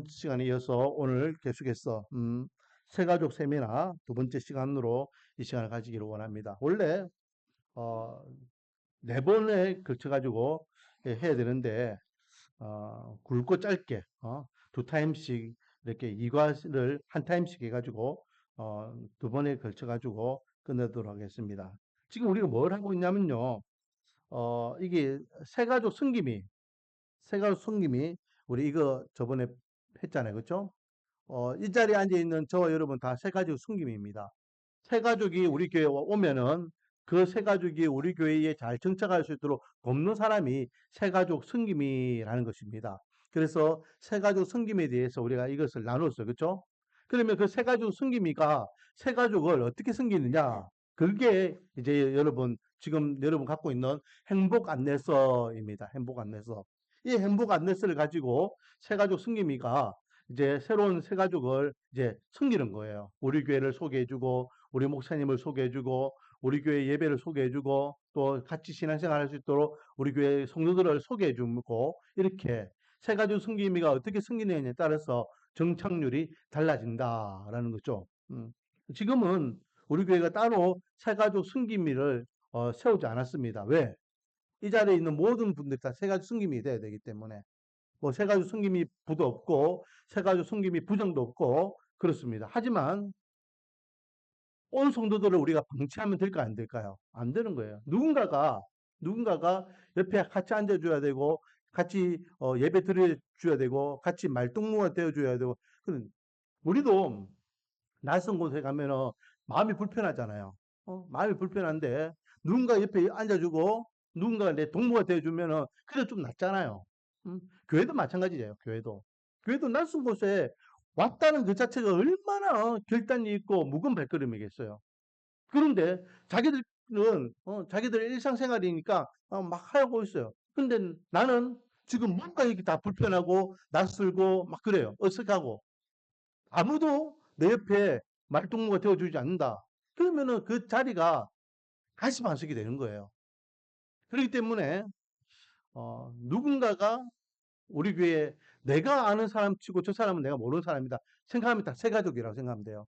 시간에 이어서 오늘 계속해서 새가족 세미나 두 번째 시간으로 이 시간을 가지기를 원합니다. 원래 어, 네 번에 걸쳐 가지고 해야 되는데 굵고 짧게 두 타임씩 이렇게 이과를 한 타임씩 해가지고 두 번에 걸쳐 가지고 끝내도록 하겠습니다. 지금 우리가 뭘 하고 있냐면요. 이게 새가족 승김이 우리 이거 저번에 했잖아요. 그렇죠? 이 자리에 앉아 있는 저와 여러분 다 새가족 승김입니다. 새가족이 우리 교회에 오면은 그 새가족이 우리 교회에 잘 정착할 수 있도록 돕는 사람이 새가족 승김이라는 것입니다. 그래서 새가족 승김에 대해서 우리가 이것을 나눴어요. 그렇죠? 그러면 그 새가족 승김이가 새가족을 어떻게 승기느냐? 그게 이제 여러분 지금 여러분 갖고 있는 행복 안내서입니다. 행복 안내서. 이 행복 안내서를 가지고 새가족 승김이가 이제 새로운 새가족을 이제 섬기는 거예요. 우리 교회를 소개해주고, 우리 목사님을 소개해주고, 우리 교회 예배를 소개해주고, 또 같이 신앙생활 할 수 있도록 우리 교회 성도들을 소개해주고, 이렇게 새가족 섬김이가 어떻게 섬기느냐에 따라서 정착률이 달라진다라는 거죠. 지금은 우리 교회가 따로 새가족 섬김이를 세우지 않았습니다. 왜? 이 자리에 있는 모든 분들이 다 새가족 섬김이 돼야 되기 때문에. 뭐 새가족 숨김이 부도 없고 새가족 숨김이 부정도 없고 그렇습니다. 하지만 온 성도들을 우리가 방치하면 될까 안 될까요? 안 되는 거예요. 누군가가 옆에 같이 앉아줘야 되고 같이 예배 드려줘야 되고 같이 말동무가 되어줘야 되고 그런 우리도 낯선 곳에 가면은 마음이 불편하잖아요. 마음이 불편한데 누군가 옆에 앉아주고 누군가 내 동무가 되어주면은 그래 좀 낫잖아요. 교회도 마찬가지예요. 교회도 낯선 곳에 왔다는 그 자체가 얼마나 결단이 있고 무거운 발걸음이겠어요. 그런데 자기들은 자기들 일상생활이니까 막 하고 있어요. 근데 나는 지금 뭔가 이렇게 다 불편하고 낯설고 막 그래요. 어색하고 아무도 내 옆에 말동무가 되어주지 않는다. 그러면은 그 자리가 가시방석이 되는 거예요. 그렇기 때문에 누군가가 우리 교회에 내가 아는 사람 치고 저 사람은 내가 모르는 사람이다. 생각하면 다 새가족이라고 생각하면 돼요.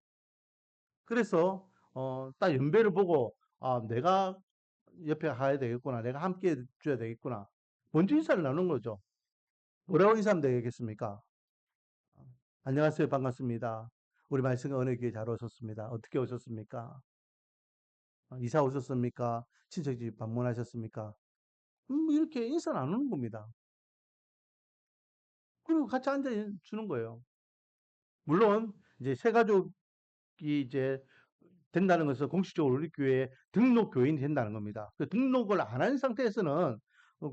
그래서 딱 연배를 보고 내가 옆에 가야 되겠구나. 내가 함께 해줘야 되겠구나. 먼저 인사를 나누는 거죠. 뭐라고 인사하면 되겠습니까? 안녕하세요. 반갑습니다. 우리 말씀과 은혜 교회 잘 오셨습니다. 어떻게 오셨습니까? 이사 오셨습니까? 친척집 방문하셨습니까? 이렇게 인사 나누는 겁니다. 그리고 같이 앉아 주는 거예요. 물론 이제 새가족이 이제 된다는 것은 공식적으로 우리 교회에 등록 교인이 된다는 겁니다. 그 등록을 안 한 상태에서는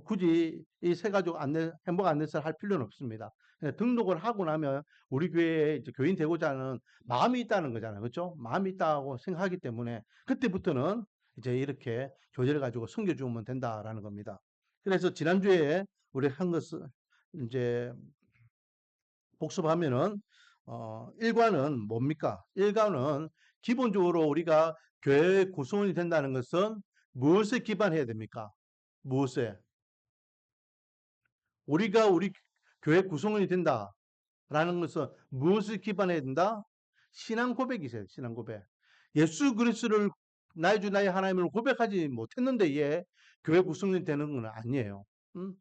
굳이 이 새가족 행복 안내서를 할 필요는 없습니다. 등록을 하고 나면 우리 교회에 이제 교인 되고자 하는 마음이 있다는 거잖아요. 그렇죠? 마음이 있다고 생각하기 때문에 그때부터는 이제 이렇게 교제를 가지고 섬겨주면 된다라는 겁니다. 그래서 지난주에 우리 한 것은 이제 복습하면은 1과는 뭡니까? 1과는 기본적으로 우리가 교회 구성원이 된다는 것은 무엇에 기반해야 됩니까? 무엇에? 우리가 우리 교회 구성원이 된다라는 것은 무엇을 기반해야 된다? 신앙 고백이세요. 신앙 고백. 예수 그리스도를 나의 주 나의 하나님을 고백하지 못했는데 예, 교회 구성원이 되는 건 아니에요. 음?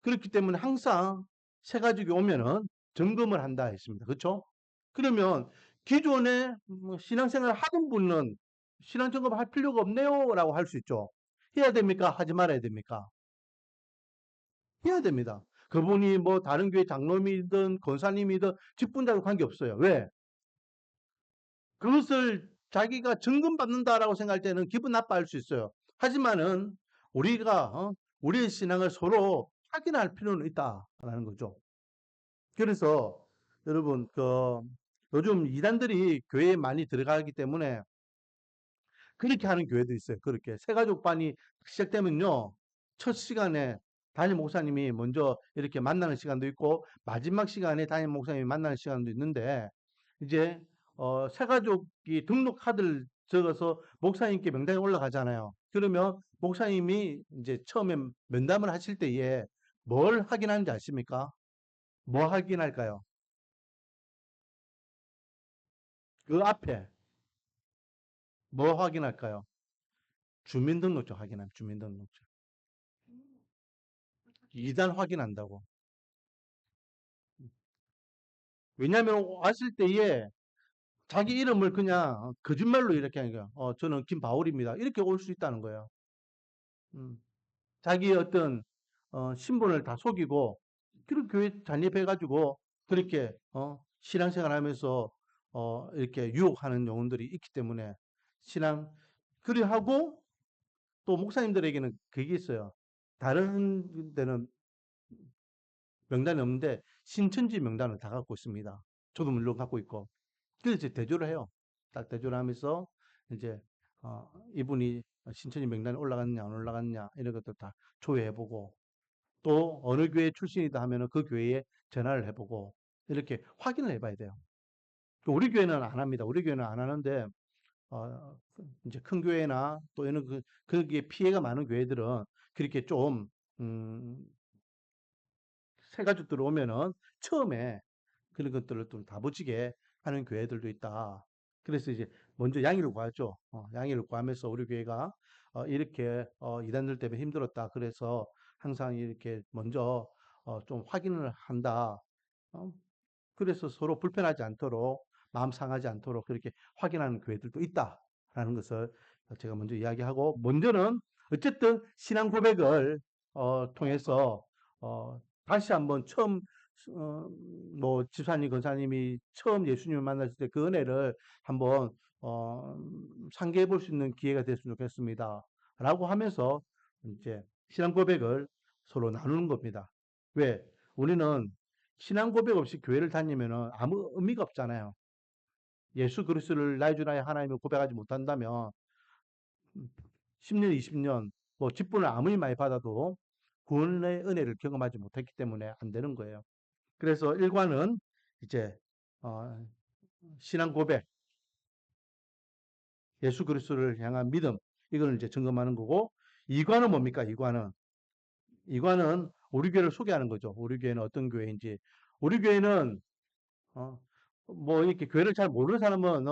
그렇기 때문에 항상 새 가족이 오면은 점검을 한다 했습니다. 그렇죠? 그러면 기존에 신앙생활 하던 분은 신앙 점검할 필요가 없네요라고 할 수 있죠. 해야 됩니까? 하지 말아야 됩니까? 해야 됩니다. 그분이 뭐 다른 교회 장로님이든 권사님이든 직분자와 관계없어요. 왜? 그것을 자기가 증금받는다라고 생각할 때는 기분 나빠할 수 있어요. 하지만은 우리가 우리의 신앙을 서로 확인할 필요는 있다라는 거죠. 그래서 여러분 요즘 이단들이 교회에 많이 들어가기 때문에 그렇게 하는 교회도 있어요. 그렇게 새가족반이 시작되면요. 첫 시간에 담임 목사님이 먼저 이렇게 만나는 시간도 있고 마지막 시간에 담임 목사님이 만나는 시간도 있는데 이제 새가족이 등록 카드를 적어서 목사님께 명단에 올라가잖아요. 그러면 목사님이 이제 처음에 면담을 하실 때에 뭘 확인하는지 아십니까? 뭐 확인할까요? 그 앞에 뭐 확인할까요? 주민등록증 확인하면 주민등록증. 2단 확인한다고. 왜냐하면 왔을 때에 자기 이름을 그냥 거짓말로 이렇게 하니까 저는 김바울입니다. 이렇게 올 수 있다는 거예요. 음. 자기의 어떤 신분을 다 속이고 그런 교회 잔입해가지고 그렇게 신앙생활 하면서 이렇게 유혹하는 영혼들이 있기 때문에 신앙 그리 하고 또 목사님들에게는 그게 있어요. 다른 데는 명단이 없는데 신천지 명단을 다 갖고 있습니다. 저도 물론 갖고 있고. 그래서 이제 대조를 해요. 딱 대조를 하면서 이제 이분이 신천지 명단에 올라갔냐 안 올라갔냐 이런 것들 다 조회해보고 또 어느 교회 출신이다 하면은 그 교회에 전화를 해보고 이렇게 확인을 해봐야 돼요. 우리 교회는 안 합니다. 우리 교회는 안 하는데 이제 큰 교회나 또 이런 거기에 피해가 많은 교회들은 그렇게 좀 새 가족 들어오면은 처음에 그런 것들을 좀 다부지게 하는 교회들도 있다. 그래서 이제 먼저 양해를 구하죠. 양해를 구하면서 우리 교회가 이렇게 이단들 때문에 힘들었다. 그래서 항상 이렇게 먼저 좀 확인을 한다. 어, 그래서 서로 불편하지 않도록 마음 상하지 않도록 그렇게 확인하는 교회들도 있다라는 것을 제가 먼저 이야기하고 먼저는 어쨌든 신앙 고백을 통해서 다시 한번 처음 어, 뭐 집사님 권사님이 처음 예수님을 만났을 때 그 은혜를 한번 어, 상기해 볼 수 있는 기회가 됐으면 좋겠습니다. 라고 하면서 이제 신앙 고백을 서로 나누는 겁니다. 왜? 우리는 신앙 고백 없이 교회를 다니면은 아무 의미가 없잖아요. 예수 그리스도를 나의 주 나의 하나님을 고백하지 못한다면 10년, 20년 뭐 직분을 아무리 많이 받아도 구원의 은혜를 경험하지 못했기 때문에 안 되는 거예요. 그래서 일과는 이제 어, 신앙 고백, 예수 그리스도를 향한 믿음 이걸 이제 점검하는 거고 이과는 뭡니까? 이과는 우리 교회를 소개하는 거죠. 우리 교회는 어떤 교회인지. 우리 교회는 어, 뭐 이렇게 교회를 잘 모르는 사람은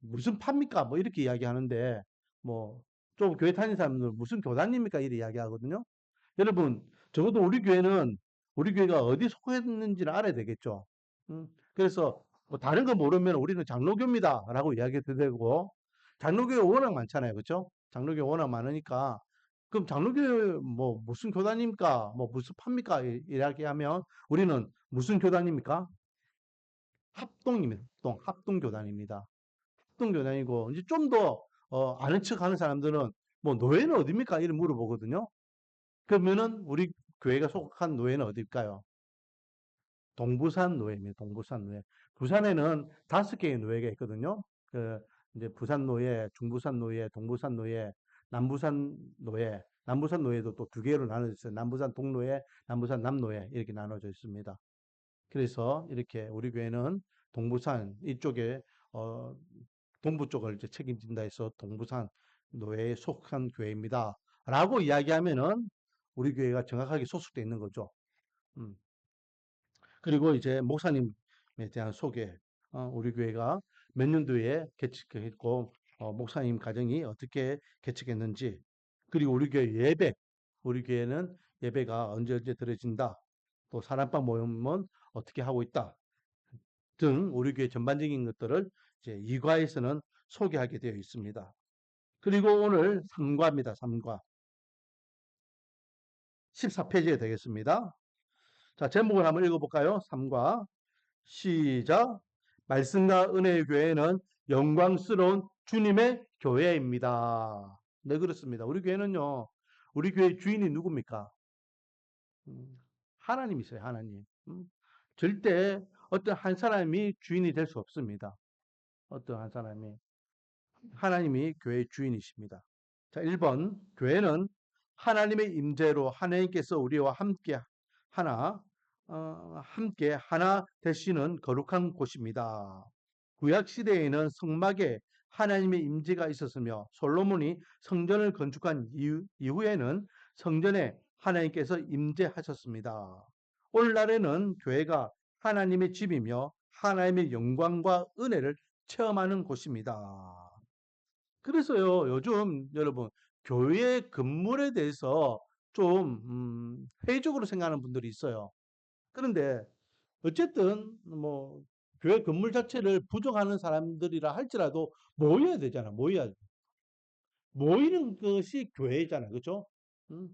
무슨 파입니까? 뭐 이렇게 이야기하는데 뭐 좀 교회 다니는 사람들은 무슨 교단입니까? 이렇게 이야기하거든요. 여러분 적어도 우리 교회가 어디 속했는지를 알아야 되겠죠. 그래서 뭐 다른 거 모르면 우리는 장로교입니다라고 이야기해도 되고 장로교 워낙 많잖아요, 그렇죠? 장로교 워낙 많으니까 그럼 장로교 뭐 무슨 교단입니까? 뭐 무슨 파입니까? 이야기하면 우리는 무슨 교단입니까? 합동입니다. 합동교단입니다. 합동교단이고, 이제 좀 더, 아는 척 하는 사람들은, 뭐, 노예는 어딥니까? 이런 물어보거든요. 그러면은, 우리 교회가 속한 노예는 어딜까요? 동부산 노예입니다. 동부산 노예. 부산에는 5개의 노예가 있거든요. 그, 이제 부산 노예, 중부산 노예, 동부산 노예, 남부산 노예. 남부산 노예도 또 2개로 나눠져 있어요. 남부산 동노예, 남부산 남노예. 이렇게 나눠져 있습니다. 그래서 이렇게 우리 교회는 동부산 이쪽에 어, 동부 쪽을 이제 책임진다 해서 동부산 노예에 속한 교회입니다. 라고 이야기하면은 우리 교회가 정확하게 소속되어 있는 거죠. 음. 그리고 이제 목사님에 대한 소개. 우리 교회가 몇 년도에 개척했고 목사님 가정이 어떻게 개척했는지 그리고 우리 교회 예배. 우리 교회는 예배가 언제 언제 드려진다. 또 사랑방 모임은 어떻게 하고 있다. 등 우리 교회 전반적인 것들을 이제 2과에서는 소개하게 되어 있습니다. 그리고 오늘 3과입니다. 3과. 14페이지에 되겠습니다. 자, 제목을 한번 읽어볼까요? 3과. 시작. 말씀과 은혜의 교회는 영광스러운 주님의 교회입니다. 네, 그렇습니다. 우리 교회는요, 우리 교회 주인이 누굽니까? 하나님이세요, 하나님. 절대 어떤 한 사람이 주인이 될 수 없습니다. 어떤 한 사람이. 하나님이 교회의 주인이십니다. 자, 1번. 교회는 하나님의 임재로 하나님께서 우리와 함께 하나 되시는 거룩한 곳입니다. 구약 시대에는 성막에 하나님의 임재가 있었으며 솔로몬이 성전을 건축한 이후에는 성전에 하나님께서 임재하셨습니다. 오늘날에는 교회가 하나님의 집이며 하나님의 영광과 은혜를 체험하는 곳입니다. 그래서요, 요즘 여러분, 교회 건물에 대해서 좀, 회의적으로 생각하는 분들이 있어요. 그런데, 어쨌든, 뭐, 교회 건물 자체를 부정하는 사람들이라 할지라도 모여야 되잖아, 모여야. 모이는 것이 교회잖아요. 그죠? 음,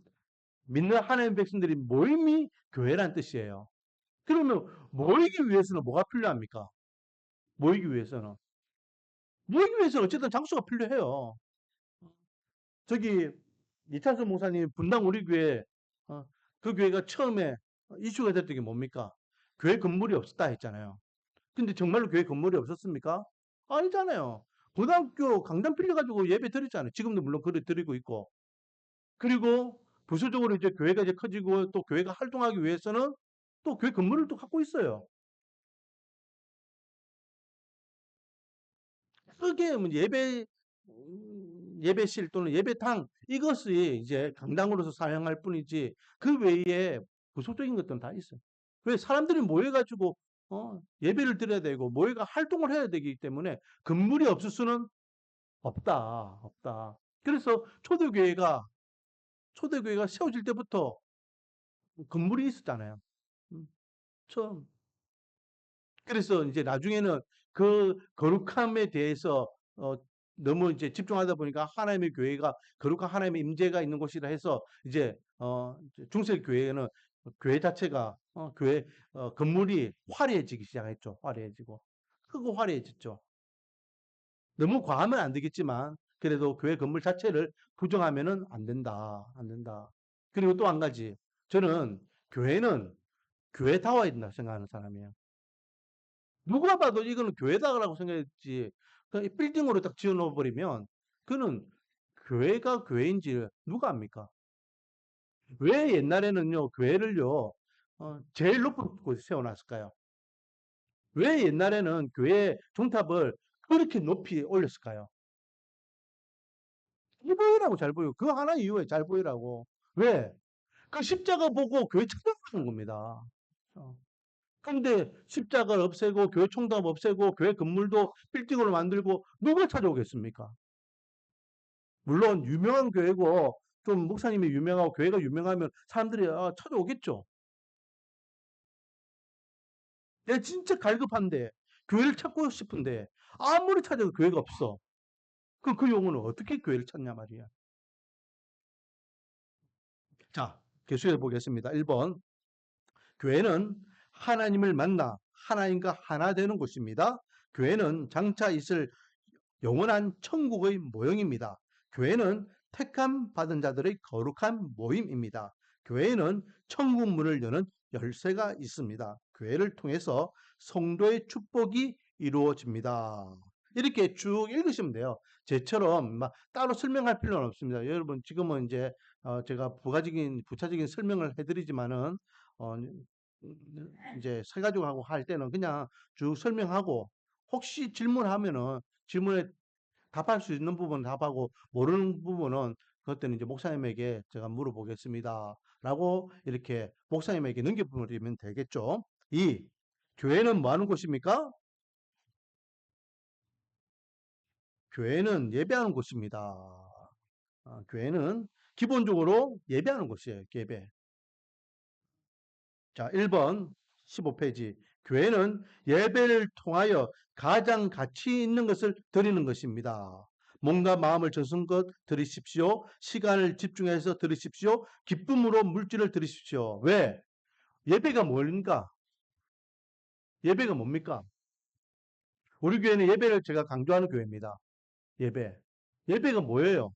믿는 하나님의 백성들이 모임이 교회란 뜻이에요. 그러면 모이기 위해서는 뭐가 필요합니까? 모이기 위해서는. 모이기 위해서는 어쨌든 장소가 필요해요. 저기 이찬수 목사님 분당 우리 교회 어, 그 교회가 처음에 이슈가 됐던 게 뭡니까? 교회 건물이 없었다 했잖아요. 근데 정말로 교회 건물이 없었습니까? 아니잖아요. 고등학교 강단 빌려가지고 예배 드렸잖아요. 지금도 물론 그래 드리고 있고. 그리고 부수적으로 이제 교회가 이제 커지고 또 교회가 활동하기 위해서는 또 교회 건물을 또 갖고 있어요. 크게 뭐 예배실 또는 예배당 이것이 이제 강당으로서 사용할 뿐이지 그 외에 부수적인 것들은 다 있어요. 왜 사람들이 모여가지고 예배를 드려야 되고 모여가 활동을 해야 되기 때문에 건물이 없을 수는 없다, 없다. 그래서 초대교회가 세워질 때부터 건물이 있었잖아요. 음, 처음. 그래서 이제 나중에는 그 거룩함에 대해서 너무 이제 집중하다 보니까 하나님의 교회가 거룩한 하나님의 임재가 있는 곳이라 해서 이제 중세 교회는 교회 자체가 교회 건물이 화려해지기 시작했죠. 화려해지고 크고 화려해졌죠. 너무 과하면 안 되겠지만 그래도 교회 건물 자체를 부정하면은 안 된다. 안 된다. 그리고 또 한 가지 저는 교회는 교회다워야 된다 생각하는 사람이에요. 누가 봐도 이거는 교회다라고 생각했지. 그냥 이 빌딩으로 딱 지어 놓아 버리면 그는 교회가 교회인지 누가 압니까? 왜 옛날에는요, 교회를요, 제일 높은 곳에 세워놨을까요? 왜 옛날에는 교회 종탑을 그렇게 높이 올렸을까요? 잘 보이라고 잘 보여. 그 하나 이유에 잘 보이라고. 왜? 그 십자가 보고 교회 찾아가는 겁니다. 어. 근데 십자가를 없애고 교회 총탑 없애고 교회 건물도 빌딩으로 만들고 누가 찾아오겠습니까? 물론 유명한 교회고 좀 목사님이 유명하고 교회가 유명하면 사람들이 찾아오겠죠. 내가 진짜 갈급한데 교회를 찾고 싶은데 아무리 찾아도 교회가 없어. 그럼 그 영혼은 어떻게 교회를 찾냐 말이야. 자, 계속해서 보겠습니다. 1번. 교회는 하나님을 만나 하나님과 하나 되는 곳입니다. 교회는 장차 있을 영원한 천국의 모형입니다. 교회는 택함 받은 자들의 거룩한 모임입니다. 교회는 천국 문을 여는 열쇠가 있습니다. 교회를 통해서 성도의 축복이 이루어집니다. 이렇게 쭉 읽으시면 돼요. 제처럼 막 따로 설명할 필요는 없습니다. 여러분 지금은 이제 제가 부차적인 설명을 해드리지만은 어, 이제 서가지고 할 때는 그냥 쭉 설명하고 혹시 질문하면은 질문에 답할 수 있는 부분은 답하고 모르는 부분은 그것들은 이제 목사님에게 제가 물어보겠습니다. 라고 이렇게 목사님에게 넘겨보면 되겠죠. 이 교회는 뭐 하는 곳입니까? 교회는 예배하는 곳입니다. 교회는 기본적으로 예배하는 곳이에요. 예배. 자, 1번 15페이지. 교회는 예배를 통하여 가장 가치 있는 것을 드리는 것입니다. 몸과 마음을 정성껏 드리십시오. 시간을 집중해서 드리십시오. 기쁨으로 물질을 드리십시오. 왜? 예배가 뭘까? 예배가 뭡니까? 우리 교회는 예배를 제가 강조하는 교회입니다. 예배. 예배가 뭐예요?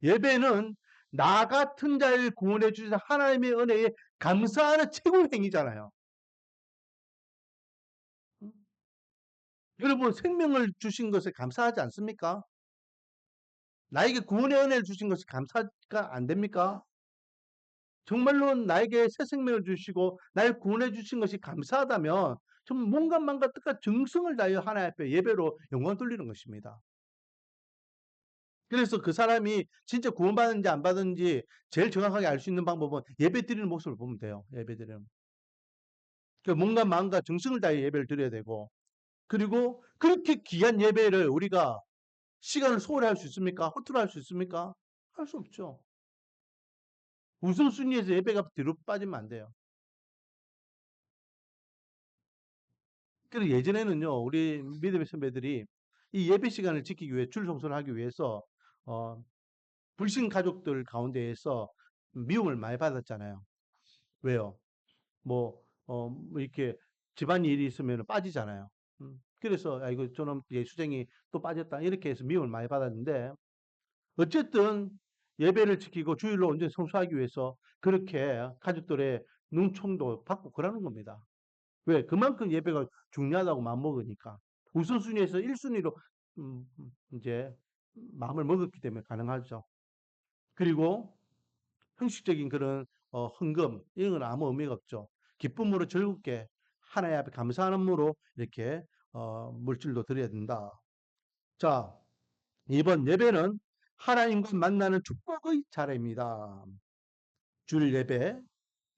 예배는 나 같은 자를 구원해 주신 하나님의 은혜에 감사하는 최고의 행위잖아요. 여러분 생명을 주신 것에 감사하지 않습니까? 나에게 구원의 은혜를 주신 것이 감사가 안 됩니까? 정말로 나에게 새 생명을 주시고 날 구원해 주신 것이 감사하다면 좀 뭔가 뭔가 뜻과 정성을 다하여 하나님 앞에 예배로 영광 돌리는 것입니다. 그래서 그 사람이 진짜 구원받은지 안 받은지 제일 정확하게 알 수 있는 방법은 예배 드리는 모습을 보면 돼요. 예배 드리는. 그 뭔가 마음과 정성을 다해 예배를 드려야 되고 그리고 그렇게 귀한 예배를 우리가 시간을 소홀히 할 수 있습니까? 허투루 할 수 있습니까? 할 수 없죠. 우선순위에서 예배가 뒤로 빠지면 안 돼요. 그리고 예전에는요, 우리 믿음의 선배들이 이 예배 시간을 지키기 위해 줄 성수를 하기 위해서 어, 불신 가족들 가운데에서 미움을 많이 받았잖아요. 왜요? 뭐 이렇게 집안 일이 있으면 빠지잖아요. 그래서 아 이거 저놈 수쟁이 또 빠졌다 이렇게 해서 미움을 많이 받았는데 어쨌든 예배를 지키고 주일로 온전히 성수하기 위해서 그렇게 가족들의 눈총도 받고 그러는 겁니다. 왜? 그만큼 예배가 중요하다고 마음먹으니까. 우선순위에서 1순위로 이제 마음을 먹었기 때문에 가능하죠. 그리고 형식적인 그런 헌금 이런 건 아무 의미가 없죠. 기쁨으로 즐겁게 하나님 앞에 감사함으로 이렇게 물질도 드려야 된다. 자, 이번 예배는 하나님과 만나는 축복의 차례입니다. 주일 예배,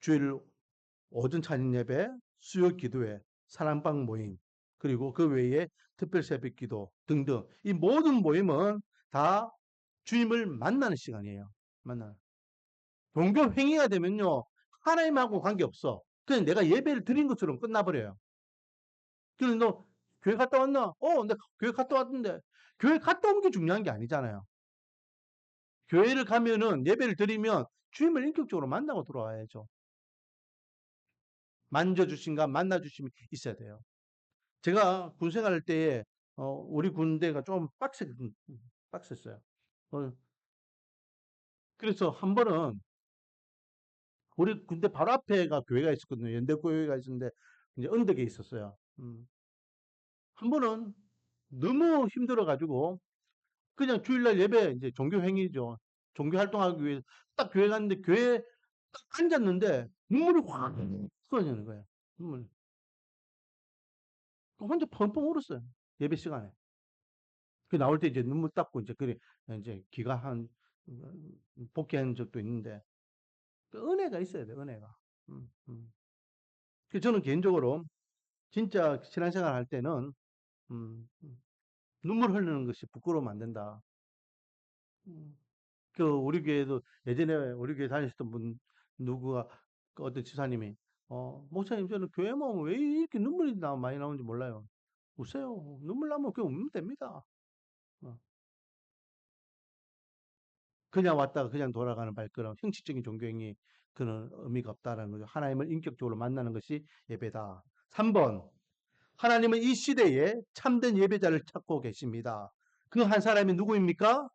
주일 오전 찬양 예배, 수요 기도회, 사랑방 모임, 그리고 그 외에 특별 새벽 기도 등등 이 모든 모임은 다 주님을 만나는 시간이에요. 만나는. 종교 행위가 되면요. 하나님하고 관계없어. 그냥 내가 예배를 드린 것처럼 끝나버려요. 그래서 너 교회 갔다 왔나? 내가 교회 갔다 왔는데. 교회 갔다 온 게 중요한 게 아니잖아요. 교회를 가면은 예배를 드리면 주님을 인격적으로 만나고 들어와야죠. 만져주신가 만나주심이 있어야 돼요. 제가 군 생활할 때에 우리 군대가 좀 빡셌어요. 어, 그래서 한 번은 우리 군대 바로 앞에가 교회가 있었거든요. 연대교회가 있었는데 이제 언덕에 있었어요. 한 번은 너무 힘들어가지고 그냥 주일날 예배 이제 종교 행위죠. 종교 활동하기 위해서 딱 교회 갔는데 교회에 딱 앉았는데 눈물이 확 쏟아지는 거예요. 눈물. 혼자 펑펑 울었어요. 예배 시간에. 그 나올 때 이제 눈물 닦고 이제 그래 이제 귀가 한 복귀한 적도 있는데 그 은혜가 있어야 돼. 은혜가. 음, 음. 그 저는 개인적으로 진짜 신앙생활 할 때는 음, 눈물 흘리는 것이 부끄러우면 안 된다. 음. 그 우리 교회도 예전에 우리 교회 다니셨던 분 누구가 그 어떤 지사님이 목사님 저는 교회만 오면 왜 이렇게 눈물이 많이 나오는지 몰라요. 우세요. 눈물 나면 그냥 울면 됩니다. 어. 그냥 왔다가 그냥 돌아가는 발걸음, 형식적인 종교행위 그런 의미가 없다라는 거죠. 하나님을 인격적으로 만나는 것이 예배다. 3번. 하나님은 이 시대에 참된 예배자를 찾고 계십니다. 그 한 사람이 누구입니까?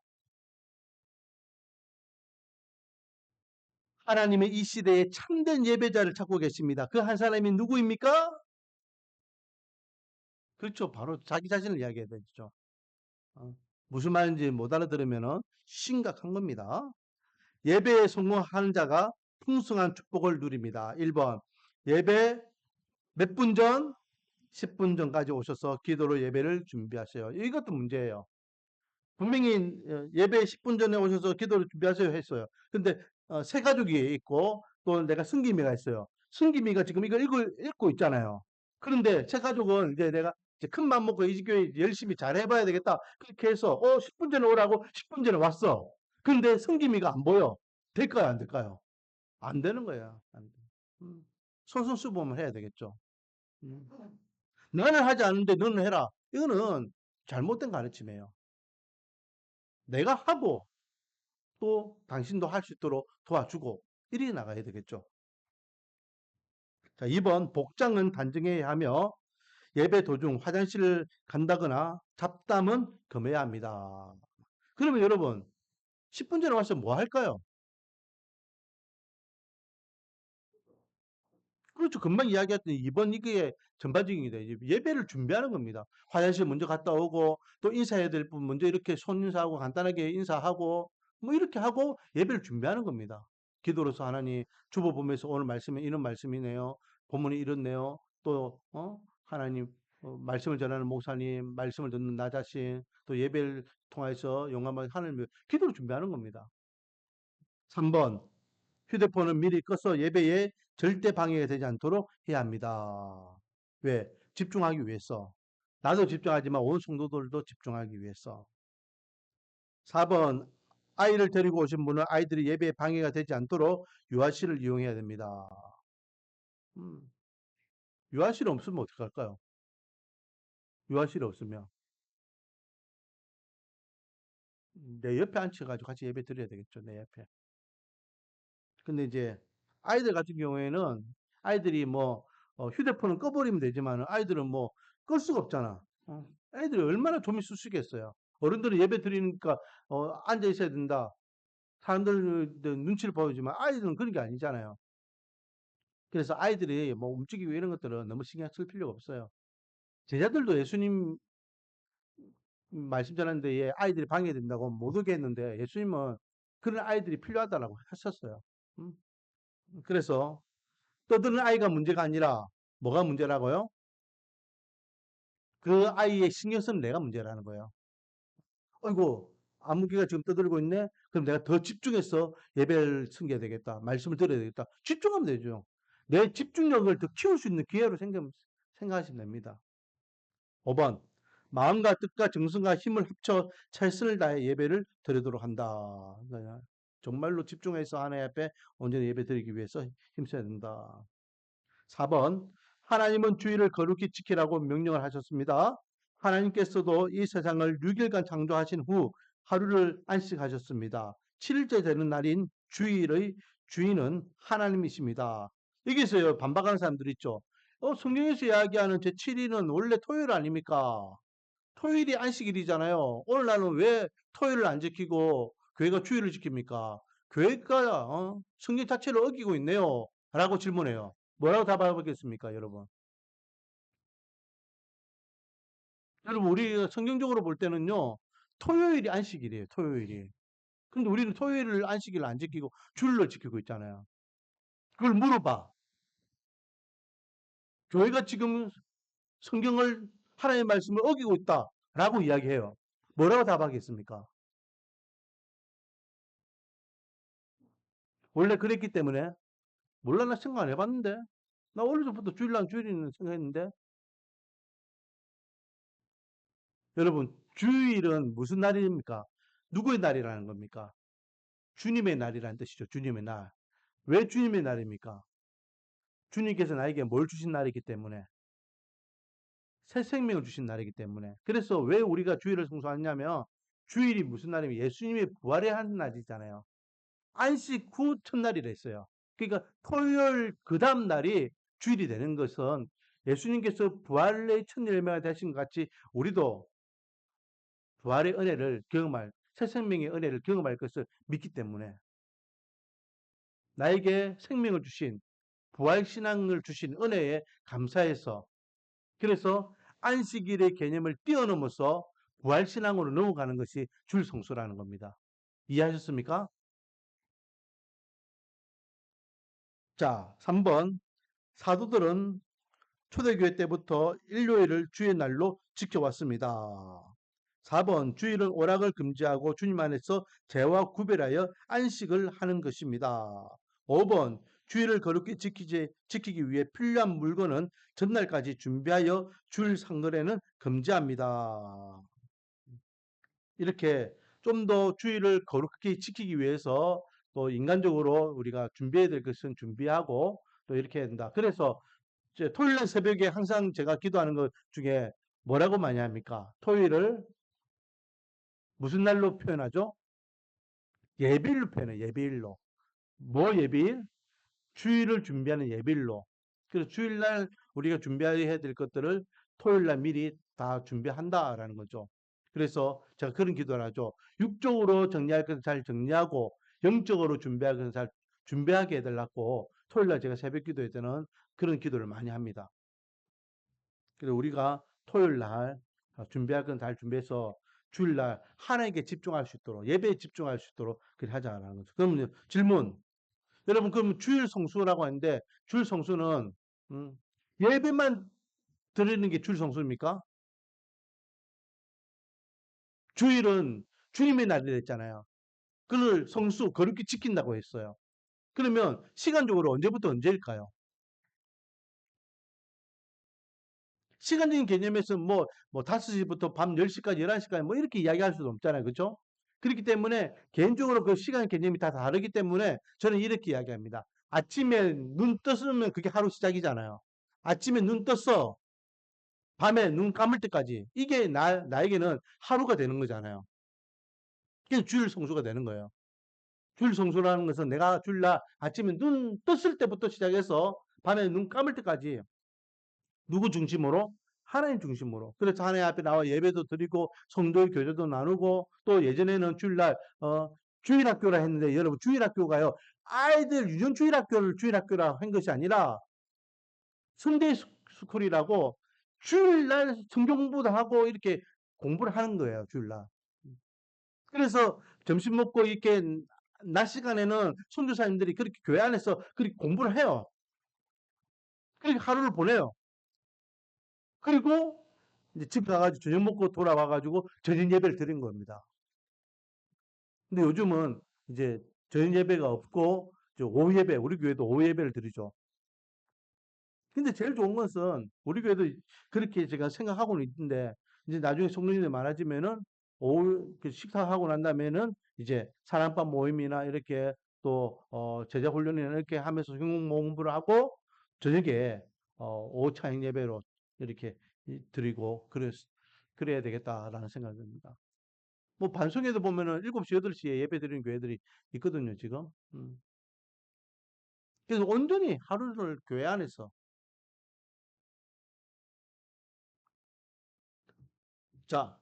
하나님의 이 시대에 참된 예배자를 찾고 계십니다. 그 한 사람이 누구입니까? 그렇죠. 바로 자기 자신을 이야기해야 되죠. 어, 무슨 말인지 못 알아들으면 심각한 겁니다. 예배에 성공하는 자가 풍성한 축복을 누립니다. 1번. 예배 몇 분 전? 10분 전까지 오셔서 기도로 예배를 준비하세요. 이것도 문제예요. 분명히 예배 10분 전에 오셔서 기도를 준비하세요 했어요. 근데 세 가족이 있고 또 내가 승기미가 있어요. 승기미가 지금 이걸 읽고 있잖아요. 그런데 세 가족은 이제 내가 이제 큰 맘 먹고 이 교회 열심히 잘 해봐야 되겠다. 그렇게 해서 10분 전에 오라고 10분 전에 왔어. 근데 승기미가 안 보여. 될까요? 안 될까요? 안 되는 거야. 안 돼. 솔선수범을 해야 되겠죠. 음. 나는 하지 않는데 너는 해라. 이거는 잘못된 가르침이에요. 내가 하고 또 당신도 할 수 있도록 도와주고 이리 나가야 되겠죠. 자, 2번 복장은 단정해야 하며 예배 도중 화장실을 간다거나 잡담은 금해야 합니다. 그러면 여러분 10분 전에 와서 뭐 할까요? 그렇죠. 금방 이야기했더니 이번 이게 전반적입니다. 예배를 준비하는 겁니다. 화장실 먼저 갔다 오고 또 인사해야 될 분 먼저 이렇게 손 인사하고 간단하게 인사하고 뭐 이렇게 하고 예배를 준비하는 겁니다. 기도로서 하나님 주보 보면서 오늘 말씀은 이런 말씀이네요. 본문이 이렇네요. 또 하나님 말씀을 전하는 목사님, 말씀을 듣는 나 자신, 또 예배를 통해서 용감하게 하나님을 기도로 준비하는 겁니다. 3번 휴대폰은 미리 꺼서 예배에 절대 방해가 되지 않도록 해야 합니다. 왜? 집중하기 위해서. 나도 집중하지만 온 성도들도 집중하기 위해서. 4번, 아이를 데리고 오신 분은 아이들이 예배에 방해가 되지 않도록 유아실을 이용해야 됩니다. 유아실 없으면 어떡할까요? 유아실 없으면 내 옆에 앉혀가지고 같이 예배 드려야 되겠죠, 내 옆에. 근데 이제 아이들 같은 경우에는 아이들이 뭐 휴대폰은 꺼버리면 되지만 아이들은 뭐 끌 수가 없잖아. 애들이 얼마나 좀이 쑤시겠어요. 어른들은 예배 드리니까 앉아 있어야 된다. 사람들 눈치를 보여주지만 아이들은 그런 게 아니잖아요. 그래서 아이들이 뭐 움직이고 이런 것들은 너무 신경 쓸 필요가 없어요. 제자들도 예수님 말씀 전하는데 예, 아이들이 방해된다고 못 오게 했는데 예수님은 그런 아이들이 필요하다라고 하셨어요. 음? 그래서 떠드는 아이가 문제가 아니라 뭐가 문제라고요? 그 아이의 신경 쓰는 내가 문제라는 거예요. 어이구, 안무기가 지금 떠들고 있네? 그럼 내가 더 집중해서 예배를 섬겨야 되겠다. 말씀을 들어야 되겠다. 집중하면 되죠. 내 집중력을 더 키울 수 있는 기회로 생각하시면 됩니다. 5번. 마음과 뜻과 정성과 힘을 합쳐 최선을 다해 예배를 드리도록 한다. 정말로 집중해서 하나님 앞에 온전히 예배 드리기 위해서 힘써야 된다. 4번. 하나님은 주의를 거룩히 지키라고 명령을 하셨습니다. 하나님께서도 이 세상을 6일간 창조하신 후 하루를 안식하셨습니다. 7일째 되는 날인 주일의 주인은 하나님이십니다. 여기서요, 반박하는 사람들 있죠. 성경에서 이야기하는 제7일은 원래 토요일 아닙니까? 토요일이 안식일이잖아요. 오늘 날은 왜 토요일을 안 지키고 교회가 주일을 지킵니까? 교회가 성경 자체를 어기고 있네요. 라고 질문해요. 뭐라고 답하겠습니까, 여러분? 여러분, 우리 성경적으로 볼 때는요, 토요일이 안식일이에요, 토요일이. 근데 우리는 토요일을 안식일을 안 지키고 주일로 지키고 있잖아요. 그걸 물어봐. 교회가 지금 성경을, 하나님의 말씀을 어기고 있다. 라고 이야기해요. 뭐라고 답하겠습니까? 원래 그랬기 때문에, 몰라, 나 생각 안 해봤는데. 나 어려서부터 주일날 주일이는 생각했는데. 여러분, 주일은 무슨 날입니까? 누구의 날이라는 겁니까? 주님의 날이라는 뜻이죠. 주님의 날. 왜 주님의 날입니까? 주님께서 나에게 뭘 주신 날이기 때문에 새 생명을 주신 날이기 때문에 그래서 왜 우리가 주일을 성수하냐면 주일이 무슨 날이면 예수님이 부활의 한 날이잖아요. 안식 후 첫날이라 했어요. 그러니까 토요일 그 다음 날이 주일이 되는 것은 예수님께서 부활의 첫 열매가 되신 것 같이 우리도 부활의 은혜를 경험할 새 생명의 은혜를 경험할 것을 믿기 때문에 나에게 생명을 주신 부활 신앙을 주신 은혜에 감사해서 그래서 안식일의 개념을 뛰어넘어서 부활 신앙으로 넘어가는 것이 줄 성수라는 겁니다. 이해하셨습니까? 자, 3번. 사도들은 초대교회 때부터 일요일을 주의 날로 지켜왔습니다. 4번. 주일은 오락을 금지하고 주님 안에서 죄와 구별하여 안식을 하는 것입니다. 5번. 주일을 거룩히 지키기 위해 필요한 물건은 전날까지 준비하여 주일 상거래는 금지합니다. 이렇게 좀 더 주일을 거룩히 지키기 위해서 또 인간적으로 우리가 준비해야 될 것은 준비하고 또 이렇게 해야 된다. 그래서 이제 토요일 날 새벽에 항상 제가 기도하는 것 중에 뭐라고 많이 합니까? 토요일을 무슨 날로 표현하죠? 예비일로 표현해요. 예비일로. 뭐 예비일? 주일을 준비하는 예비일로. 그래서 주일날 우리가 준비해야 될 것들을 토요일날 미리 다 준비한다라는 거죠. 그래서 제가 그런 기도를 하죠. 육적으로 정리할 것은 잘 정리하고 영적으로 준비할 것은 잘 준비하게 해달라고 토요일날 제가 새벽 기도할 때는 그런 기도를 많이 합니다. 그래서 우리가 토요일날 준비할 건 잘 준비해서 주일날 하나님께 집중할 수 있도록 예배에 집중할 수 있도록 그렇게 하자라는 거죠. 그럼 질문. 여러분 그럼 주일 성수라고 하는데 주일 성수는 예배만 드리는 게 주일 성수입니까? 주일은 주님의 날이 됐잖아요. 그걸 성수 거룩히 지킨다고 했어요. 그러면 시간적으로 언제부터 언제일까요? 시간적인 개념에서 뭐 5시부터 밤 10시까지, 11시까지 뭐 이렇게 이야기할 수도 없잖아요. 그죠? 그렇기 때문에 개인적으로 그 시간 개념이 다 다르기 때문에 저는 이렇게 이야기합니다. 아침에 눈 떴으면 그게 하루 시작이잖아요. 아침에 눈 떴어. 밤에 눈 감을 때까지. 이게 나에게는 하루가 되는 거잖아요. 그게 주일 성수가 되는 거예요. 주일 성수라는 것은 내가 주일날 아침에 눈 떴을 때부터 시작해서 밤에 눈 감을 때까지 누구 중심으로? 하나님 중심으로. 그래서 하나님 앞에 나와 예배도 드리고 성도의 교제도 나누고 또 예전에는 주일날 주일학교라 했는데 여러분 주일학교가요. 아이들 유전 주일학교를 주일학교라 한 것이 아니라 선데이 스쿨이라고 주일날 성경 공부도 하고 이렇게 공부를 하는 거예요. 주일날. 그래서 점심 먹고 이렇게 낮 시간에는 선교사님들이 그렇게 교회 안에서 그렇게 공부를 해요. 그렇게 하루를 보내요. 그리고 이제 집 가가지고 저녁 먹고 돌아와가지고 저녁 예배를 드린 겁니다. 근데 요즘은 이제 저녁 예배가 없고 오후 예배, 우리 교회도 오후 예배를 드리죠. 근데 제일 좋은 것은 우리 교회도 그렇게 제가 생각하고는 있는데 이제 나중에 성도님들 많아지면은 오후 식사하고 난 다음에는 이제 사랑방 모임이나 이렇게 또 제자 훈련이나 이렇게 하면서 성경 공부를 하고 저녁에 오후 차영 예배로 이렇게 드리고 그래야 되겠다라는 생각이 듭니다. 뭐 반송에도 보면은 7시, 8시에 예배 드리는 교회들이 있거든요, 지금. 그래서 온전히 하루를 교회 안에서 자,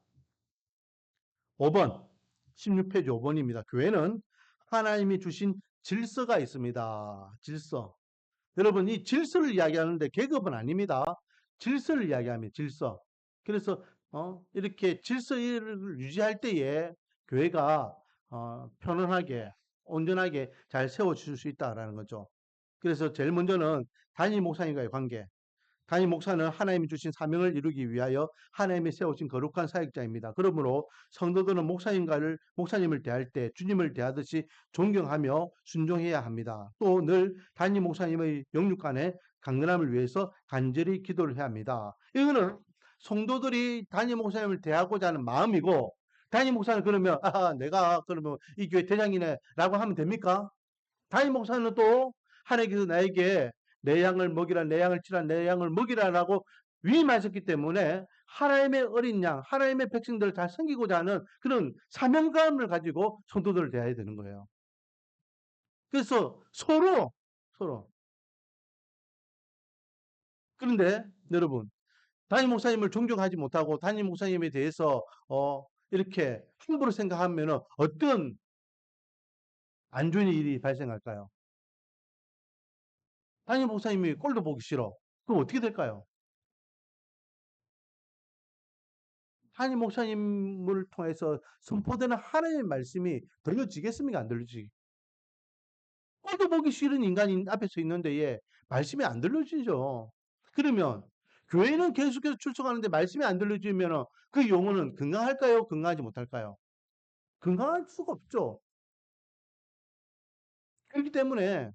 5번. 16페이지 5번입니다. 교회는 하나님이 주신 질서가 있습니다. 질서. 여러분, 이 질서를 이야기하는데 계급은 아닙니다. 질서를 이야기합니다. 질서. 그래서 이렇게 질서를 유지할 때에 교회가 편안하게, 온전하게 잘 세워질 수 있다라는 거죠. 그래서 제일 먼저는 단임 목사님과의 관계. 담임 목사는 하나님이 주신 사명을 이루기 위하여 하나님이 세우신 거룩한 사역자입니다. 그러므로 성도들은 목사님을 대할 때 주님을 대하듯이 존경하며 순종해야 합니다. 또 늘 담임 목사님의 영육간의 강건함을 위해서 간절히 기도를 해야 합니다. 이거는 성도들이 담임 목사님을 대하고자 하는 마음이고 담임 목사는 그러면 내가 그러면 이 교회 대장이네라고 하면 됩니까? 담임 목사는 또 하나님께서 나에게 내 양을 먹이라, 내 양을 치라, 내 양을 먹이라라고 위임하셨기 때문에 하나님의 어린 양, 하나님의 백성들을 잘 섬기고자 하는 그런 사명감을 가지고 성도들을 대해야 되는 거예요. 그래서 서로. 그런데 여러분, 담임 목사님을 존경하지 못하고 담임 목사님에 대해서 이렇게 함부로 생각하면 어떤 안 좋은 일이 발생할까요? 담임 목사님이 꼴도 보기 싫어. 그럼 어떻게 될까요? 하나님 목사님을 통해서 선포되는 하나님의 말씀이 들려지겠습니까? 안 들려지기? 꼴도 보기 싫은 인간이 앞에 서 있는데 예, 말씀이 안 들려지죠. 그러면 교회는 계속해서 출석하는데 말씀이 안 들려지면 그 영혼은 건강할까요? 건강하지 못할까요? 건강할 수가 없죠. 그렇기 때문에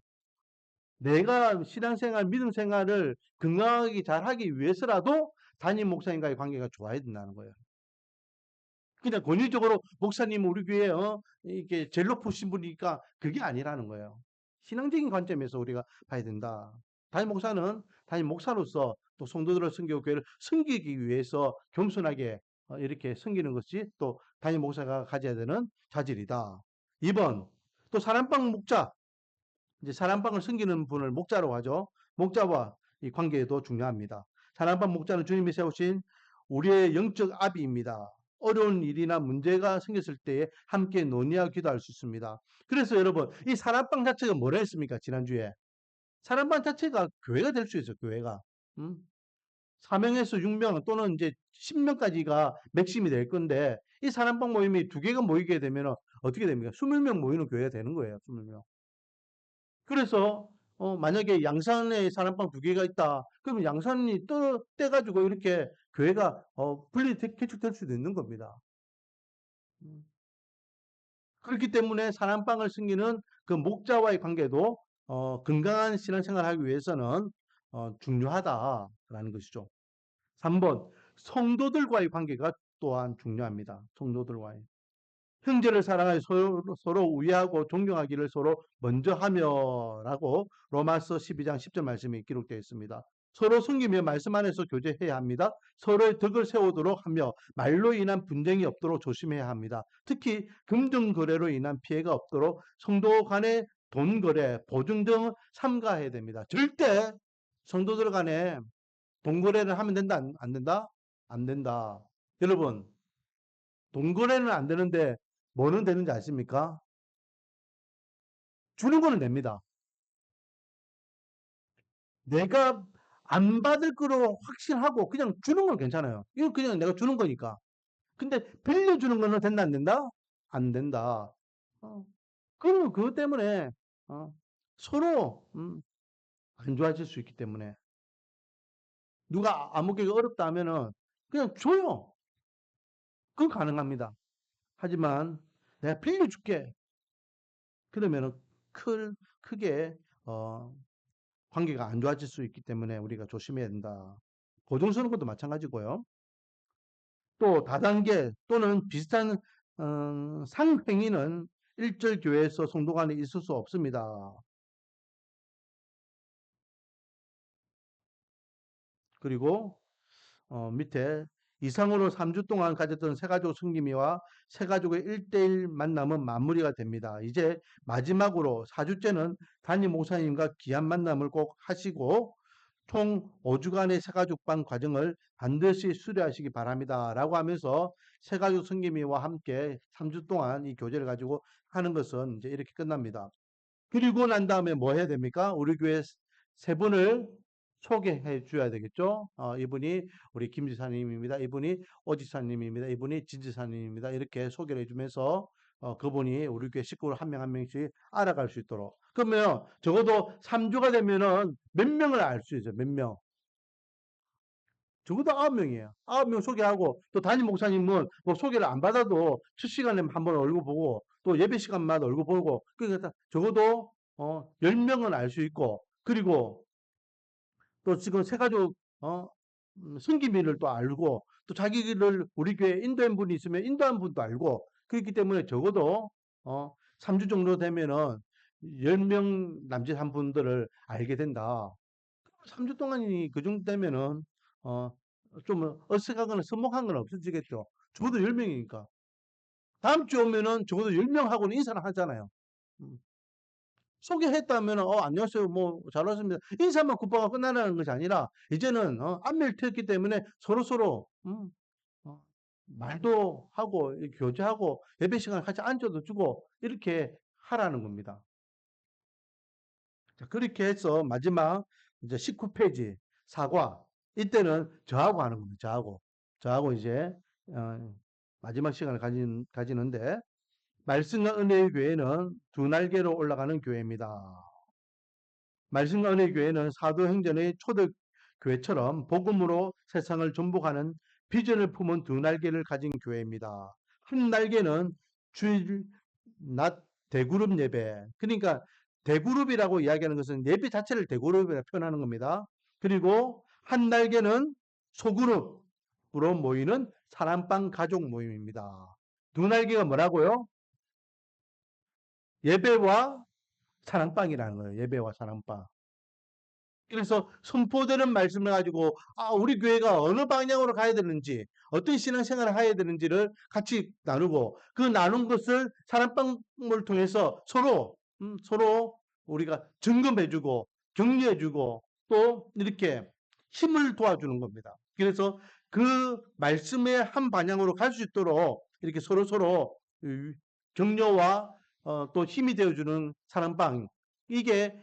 내가 신앙생활, 믿음생활을 건강하게 잘하기 위해서라도 담임 목사님과의 관계가 좋아야 된다는 거예요. 그냥 권위적으로 목사님 우리 교회 이게 제일 높으신 분이니까 그게 아니라는 거예요. 신앙적인 관점에서 우리가 봐야 된다. 담임 목사는 담임 목사로서 또 성도들을 섬기고 교회를 섬기기 위해서 겸손하게 이렇게 섬기는 것이 또 담임 목사가 가져야 되는 자질이다. 2번 또 사랑방 목자 이제 사랑방을 섬기는 분을 목자로 하죠. 목자와 이 관계도 중요합니다. 사랑방 목자는 주님이 세우신 우리의 영적 아비입니다. 어려운 일이나 문제가 생겼을 때에 함께 논의하고 기도할 수 있습니다. 그래서 여러분 이 사랑방 자체가 뭐라 했습니까? 지난주에 사랑방 자체가 교회가 될 수 있어요. 교회가 4명에서 6명 또는 이제 10명까지가 맥심이 될 건데 이 사랑방 모임이 두 개가 모이게 되면 어떻게 됩니까? 20명 모이는 교회가 되는 거예요. 20명. 그래서 만약에 양산에 사랑방 두 개가 있다. 그러면 양산이 떼가지고 이렇게 교회가 개축될 수도 있는 겁니다. 음. 그렇기 때문에 사랑방을 섬기는 그 목자와의 관계도 건강한 신앙생활을 하기 위해서는 중요하다라는 것이죠. 3번, 성도들과의 관계가 또한 중요합니다. 성도들과의. 형제를 사랑하여 서로 우애하고 존경하기를 서로 먼저 하며라고 로마서 12장 10절 말씀이 기록되어 있습니다. 서로 섬기며 말씀 안에서 교제해야 합니다. 서로의 덕을 세우도록 하며 말로 인한 분쟁이 없도록 조심해야 합니다. 특히 금전 거래로 인한 피해가 없도록 성도 간의 돈 거래, 보증 등 삼가해야 됩니다. 절대 성도들 간에 돈 거래를 하면 된다, 안 된다? 안 된다. 여러분, 돈 거래는 안 되는데 뭐는 되는지 아십니까? 주는 거는 됩니다. 내가 안 받을 거로 확신하고 그냥 주는 건 괜찮아요. 이건 그냥 내가 주는 거니까. 근데 빌려주는 거는 된다, 안 된다? 안 된다. 어, 그것 때문에 어, 서로 안 좋아질 수 있기 때문에 누가 안 먹기가 어렵다 하면은 그냥 줘요. 그건 가능합니다. 하지만 내가 빌려줄게. 그러면은 크게 어, 관계가 안 좋아질 수 있기 때문에 우리가 조심해야 된다. 보증 서는 것도 마찬가지고요. 또 다단계 또는 비슷한 상행위는 일절 교회에서 성도 간에 있을 수 없습니다. 그리고 밑에 이상으로 3주 동안 가졌던 새가족 승기미와 새가족의 1대1 만남은 마무리가 됩니다. 이제 마지막으로 4주째는 담임 목사님과 귀한 만남을 꼭 하시고 총 5주간의 새가족방 과정을 반드시 수료하시기 바랍니다. 라고 하면서 새가족 승기미와 함께 3주 동안 이 교제를 가지고 하는 것은 이제 이렇게 끝납니다. 그리고 난 다음에 뭐 해야 됩니까? 우리 교회 세 분을 소개해 줘야 되겠죠? 이분이 우리 김 지사님입니다. 이분이 오 지사님입니다. 이분이 진 지사님입니다. 이렇게 소개를 해주면서 그분이 우리 교회 식구를 한 명 한 명씩 알아갈 수 있도록. 그러면 적어도 3주가 되면은 몇 명을 알 수 있어요. 몇 명. 적어도 9명이에요. 9명 소개하고 또 담임 목사님은 뭐 소개를 안 받아도 첫 시간에 한 번 얼굴 보고 또 예배 시간마다 얼굴 보고 그러니까 적어도 10명은 알 수 있고 그리고 또 지금 새가족 승기민을 또 알고 또 자기를 우리 교회 인도한 분이 있으면 인도한 분도 알고 그렇기 때문에 적어도 3주 정도 되면은 10명 남짓 한 분들을 알게 된다. 3주 동안이 그 정도 되면은 어, 좀 어색하거나 서먹한 건 없어지겠죠. 적어도 10명이니까. 다음 주 오면은 적어도 10명하고는 인사를 하잖아요. 음. 소개했다면 안녕하세요. 뭐 잘 왔습니다. 인사만 굿바가 끝나는 것이 아니라 이제는 안면을 트였기 때문에 서로서로 말도 하고 교제하고 예배 시간에 같이 앉아도 주고 이렇게 하라는 겁니다. 자, 그렇게 해서 마지막 이제 19페이지 사과. 이때는 저하고 하는 겁니다. 저하고 이제 마지막 시간을 가지는데 말씀과 은혜의 교회는 두 날개로 올라가는 교회입니다. 말씀과 은혜의 교회는 사도행전의 초대교회처럼 복음으로 세상을 전복하는 비전을 품은 두 날개를 가진 교회입니다. 한 날개는 주일 낮 대그룹 예배. 그러니까 대그룹이라고 이야기하는 것은 예배 자체를 대그룹이라 표현하는 겁니다. 그리고 한 날개는 소그룹으로 모이는 사랑방 가족 모임입니다. 두 날개가 뭐라고요? 예배와 사랑방이라는 거예요. 예배와 사랑방. 그래서 선포되는 말씀을 가지고 우리 교회가 어느 방향으로 가야 되는지 어떤 신앙생활을 해야 되는지를 같이 나누고 그 나눈 것을 사랑방을 통해서 서로 우리가 점검해주고 격려해주고 또 이렇게 힘을 도와주는 겁니다. 그래서 그 말씀의 한 방향으로 갈 수 있도록 이렇게 서로 격려와 또 힘이 되어주는 사랑방 이게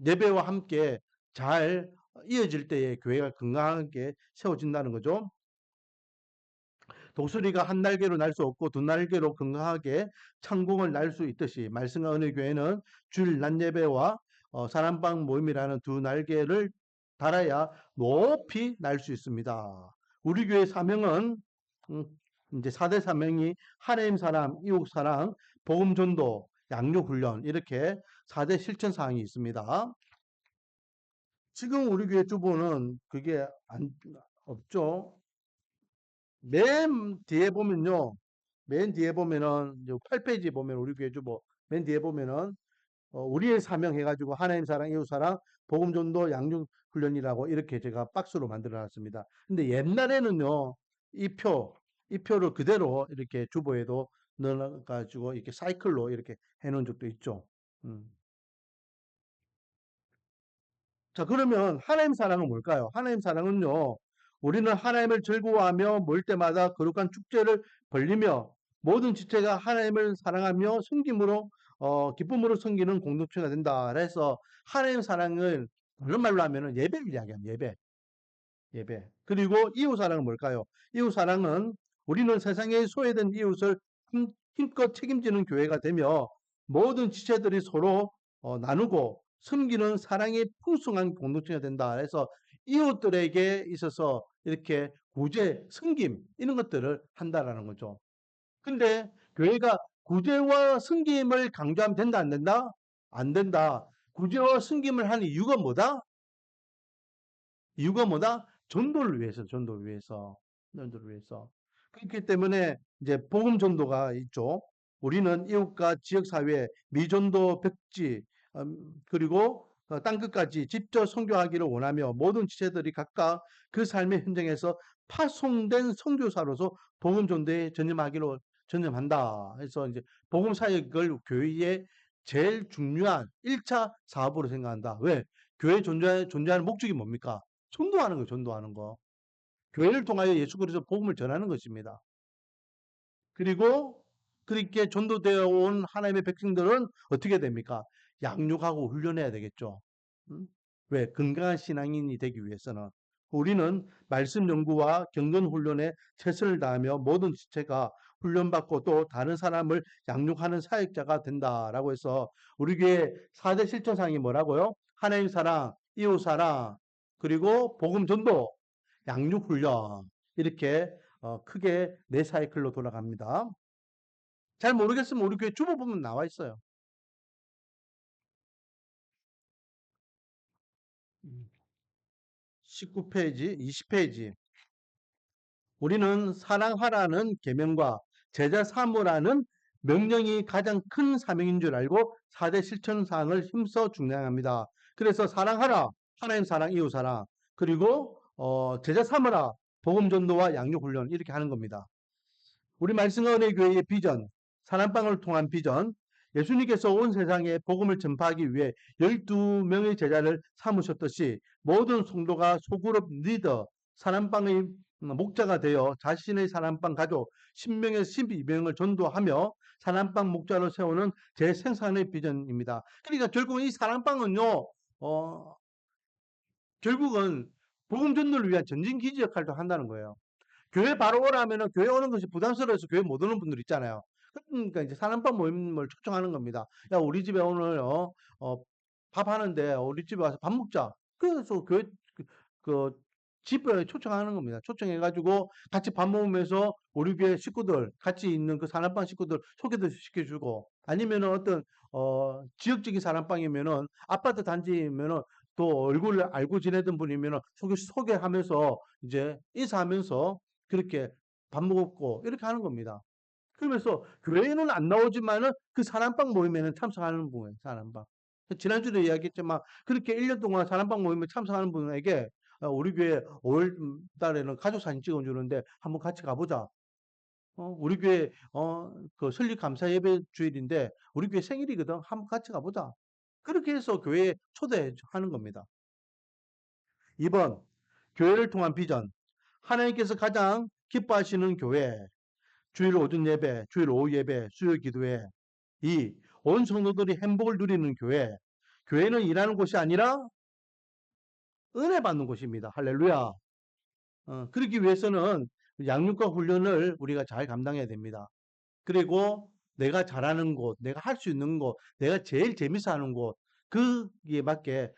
예배와 함께 잘 이어질 때에 교회가 건강하게 세워진다는 거죠. 독수리가 한 날개로 날 수 없고 두 날개로 건강하게 창공을 날 수 있듯이 말씀과 은혜 교회는 주일 낮 예배와 사랑방 모임이라는 두 날개를 달아야 높이 날 수 있습니다. 우리 교회 사명은 이제 4대 사명이 하나님 사람, 이웃 사랑, 복음 전도, 양육 훈련 이렇게 4대 실천 사항이 있습니다. 지금 우리 교회 주보는 그게 없죠. 맨 뒤에 보면요. 맨 뒤에 보면은, 8페이지 보면 우리 교회 주보, 맨 뒤에 보면은, 우리의 사명 해가지고 하나님 사랑, 이웃 사랑, 복음 전도, 양육 훈련이라고 이렇게 제가 박스로 만들어 놨습니다. 근데 옛날에는요, 이 표를 그대로 이렇게 주보에도 넣어가지고 이렇게 사이클로 이렇게 해놓은 적도 있죠. 음. 자, 그러면 하나님 사랑은 뭘까요? 하나님 사랑은요, 우리는 하나님을 즐거워하며 모일 때마다 거룩한 축제를 벌리며 모든 지체가 하나님을 사랑하며 섬김으로, 기쁨으로 섬기는 공동체가 된다. 그래서 하나님 사랑을 다른 말로 하면은 예배를 이야기합니다. 예배. 예배. 그리고 이웃 사랑은 뭘까요? 이웃 사랑은 우리는 세상에 소외된 이웃을 힘껏 책임지는 교회가 되며 모든 지체들이 서로 나누고 섬기는 사랑의 풍성한 공동체가 된다. 그래서 이웃들에게 있어서 이렇게 구제, 섬김 이런 것들을 한다라는 거죠. 근데 교회가 구제와 섬김을 강조하면 된다, 안 된다? 안 된다. 구제와 섬김을 하는 이유가 뭐다? 이유가 뭐다? 전도를 위해서, 전도를 위해서, 전도를 위해서. 그렇기 때문에 이제 복음 전도가 있죠. 우리는 이웃과 지역사회, 미전도 백지, 그리고 땅끝까지 직접 선교하기를 원하며 모든 지체들이 각각 그 삶의 현장에서 파송된 선교사로서 복음 전도에 전념한다. 해서 이제 복음 사역을 교회의 제일 중요한 1차 사업으로 생각한다. 왜? 교회 존재하는 목적이 뭡니까? 전도하는 거, 전도하는 거. 교회를 통하여 예수 그리스도 복음을 전하는 것입니다. 그리고 그렇게 전도되어 온 하나님의 백성들은 어떻게 됩니까? 양육하고 훈련해야 되겠죠. 음? 왜? 건강한 신앙인이 되기 위해서는. 우리는 말씀 연구와 경건 훈련에 최선을 다하며 모든 지체가 훈련받고 또 다른 사람을 양육하는 사역자가 된다라고 해서 우리 교회 4대 실천사항이 뭐라고요? 하나님 사랑, 이웃 사랑, 그리고 복음 전도, 양육 훈련. 이렇게 크게 네 사이클로 돌아갑니다. 잘 모르겠으면 우리 교회 주보 보면 나와 있어요. 19페이지, 20페이지. 우리는 사랑하라는 계명과 제자 삼으라는 명령이 가장 큰 사명인 줄 알고 4대 실천 사항을 힘써 중량합니다. 그래서 사랑하라, 하나님 사랑, 이웃 사랑, 그리고 제자 삼으라, 복음 전도와 양육 훈련 이렇게 하는 겁니다. 우리 말씀과 은혜 교회의 비전, 사랑방을 통한 비전, 예수님께서 온 세상에 복음을 전파하기 위해 12명의 제자를 삼으셨듯이 모든 성도가 소그룹 리더, 사랑방의 목자가 되어 자신의 사랑방 가족 10명에서 12명을 전도하며 사랑방 목자로 세우는 제 생산의 비전입니다. 그러니까 결국 이 사랑방은요, 결국은 복음 전도를 위한 전진기지 역할도 한다는 거예요. 교회 바로 오라면은 교회 오는 것이 부담스러워서 교회 못 오는 분들 있잖아요. 그러니까 이제 사랑방 모임을 초청하는 겁니다. 야, 우리 집에 오늘 밥 하는데 우리 집에 와서 밥 먹자. 그래서 교회 그 집에 초청하는 겁니다. 초청해가지고 같이 밥 먹으면서 우리 교회 식구들 같이 있는 그 사랑방 식구들 소개도 시켜주고 아니면은 어떤 지역적인 사랑방이면은 아파트 단지면은 또 얼굴 알고 지내던 분이면은 소개하면서 이제 인사하면서 그렇게 밥 먹었고 이렇게 하는 겁니다. 그러면서 교회에는 안 나오지만은 그 사랑방 모임에는 참석하는 거예요. 사랑방. 지난주도 이야기했지만 그렇게 1년 동안 사랑방 모임에 참석하는 분에게 우리 교회 5월 달에는 가족 사진 찍어주는데 한번 같이 가보자. 우리 교회 그 설립 감사 예배 주일인데 우리 교회 생일이거든. 한번 같이 가보자. 그렇게 해서 교회에 초대하는 겁니다. 2번 교회를 통한 비전. 하나님께서 가장 기뻐하시는 교회. 주일 오전 예배, 주일 오후 예배, 수요 기도회. 2. 온 성도들이 행복을 누리는 교회. 교회는 일하는 곳이 아니라 은혜 받는 곳입니다. 할렐루야. 그러기 위해서는 양육과 훈련을 우리가 잘 감당해야 됩니다. 그리고 내가 잘하는 곳, 내가 할 수 있는 곳, 내가 제일 재밌어 하는 곳, 그에 맞게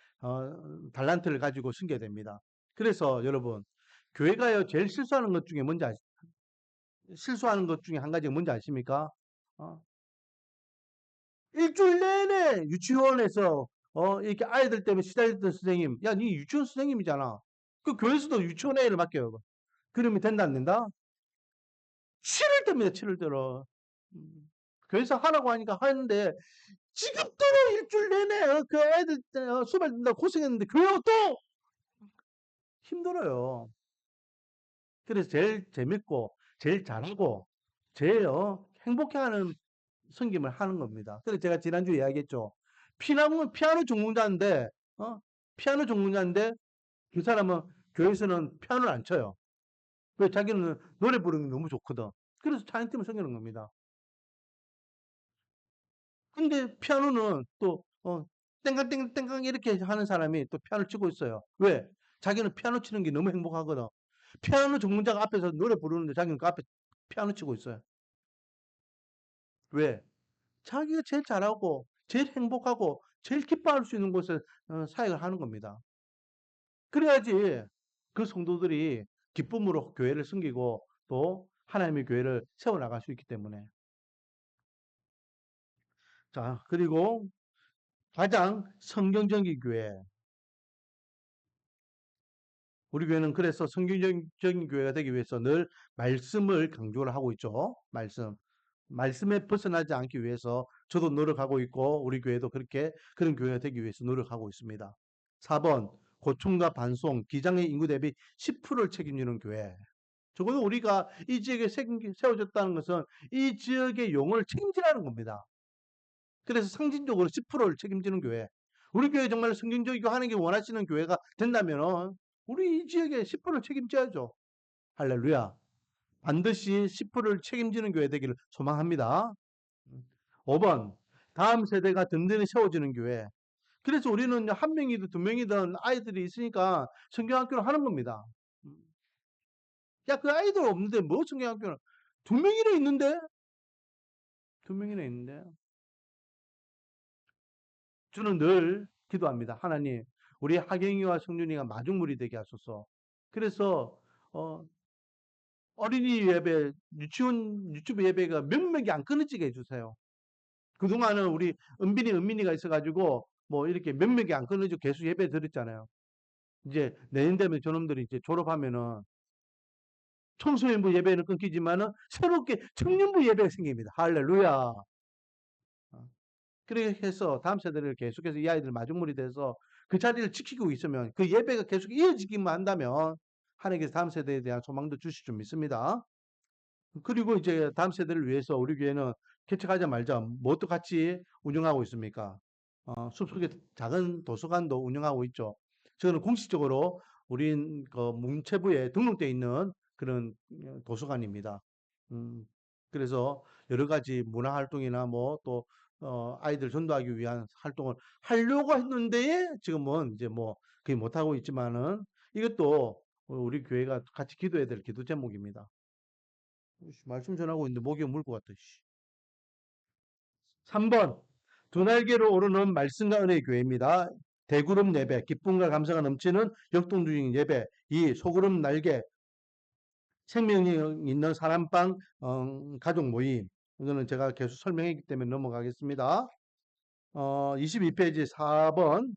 달란트를 가지고 섬겨야 됩니다. 그래서 여러분, 교회가요, 제일 실수하는 것 중에 한 가지가 뭔지 아십니까? 어, 일주일 내내 유치원에서 이렇게 아이들 때문에 시달렸던 선생님, 야, 니 유치원 선생님이잖아. 그 교회에서도 유치원 애를 맡겨요. 그러면 된다, 안 된다? 치를 때입니다, 치를 들어. 교회에서 하라고 하니까 하는데, 지금도로 일주일 내내 그 애들 수발 든다 고생했는데, 교회가 또 힘들어요. 그래서 제일 재밌고, 제일 잘하고, 제일 행복해하는 섬김을 하는 겁니다. 그래서 제가 지난주에 이야기했죠. 피아노 전공자인데, 어? 피아노 전공자인데, 그 사람은 교회에서는 피아노를 안 쳐요. 왜? 자기는 노래 부르는 게 너무 좋거든. 그래서 찬양팀을 섬기는 겁니다. 근데 피아노는 또, 땡깡땡깡 이렇게 하는 사람이 또 피아노 치고 있어요. 왜? 자기는 피아노 치는 게 너무 행복하거든. 피아노 전문자가 앞에서 노래 부르는데 자기는 그 앞에 피아노 치고 있어요. 왜? 자기가 제일 잘하고, 제일 행복하고, 제일 기뻐할 수 있는 곳에 사역을 하는 겁니다. 그래야지 그 성도들이 기쁨으로 교회를 섬기고 또 하나님의 교회를 세워나갈 수 있기 때문에. 자, 그리고 가장 성경적인 교회. 우리 교회는 그래서 성경적인 교회가 되기 위해서 늘 말씀을 강조를 하고 있죠. 말씀에 벗어나지 않기 위해서 저도 노력하고 있고 우리 교회도 그렇게 그런 교회가 되기 위해서 노력하고 있습니다. 4번 고충과 반송, 기장의 인구 대비 10%를 책임지는 교회. 적어도 우리가 이 지역에 세워졌다는 것은 이 지역의 영혼을 책임지라는 겁니다. 그래서 상징적으로 10%를 책임지는 교회. 우리 교회 정말 성경적이고 하는 게 원하시는 교회가 된다면 우리 이 지역에 10%를 책임져야죠. 할렐루야. 반드시 10%를 책임지는 교회 되기를 소망합니다. 5번 다음 세대가 든든히 세워지는 교회. 그래서 우리는 한 명이든 두 명이든 아이들이 있으니까 성경학교를 하는 겁니다. 야, 그 아이들 없는데 뭐 성경학교는 두 명이나 있는데? 두 명이나 있는데? 저는 늘 기도합니다. 하나님, 우리 하경이와 성준이가 마중물이 되게 하소서. 그래서 어, 어린이 예배, 유튜브 예배가 명맥이 안 끊어지게 해주세요. 그동안은 우리 은민이가 있어가지고 뭐 이렇게 명맥이 안 끊어지고 계속 예배 드렸잖아요. 이제 내년 되면 저놈들이 이제 졸업하면은 청소년부 예배는 끊기지만은 새롭게 청년부 예배가 생깁니다. 할렐루야. 그렇게 해서 다음 세대를 계속해서 이 아이들 마중물이 돼서 그 자리를 지키고 있으면 그 예배가 계속 이어지기만 한다면 하나님께서 다음 세대에 대한 소망도 주실 줄 믿습니다. 그리고 이제 다음 세대를 위해서 우리 교회는 개척하자마자 뭣도 같이 운영하고 있습니까? 숲속에 작은 도서관도 운영하고 있죠. 저는 공식적으로 우린 그 문체부에 등록되어 있는 그런 도서관입니다. 음, 그래서 여러 가지 문화 활동이나 뭐 또 아이들 전도하기 위한 활동을 하려고 했는데 지금은 이제 뭐 그게 못하고 있지만은 이것도 우리 교회가 같이 기도해야 될 기도 제목입니다. 말씀 전하고 있는데 목이 물 것 같아. 3번 두 날개로 오르는 말씀과 은혜의 교회입니다. 대구름 예배, 기쁨과 감사가 넘치는 역동적인 예배. 2. 소구름 날개, 생명이 있는 사람방 가족 모임. 이거는 제가 계속 설명했기 때문에 넘어가겠습니다. 22페이지 4번.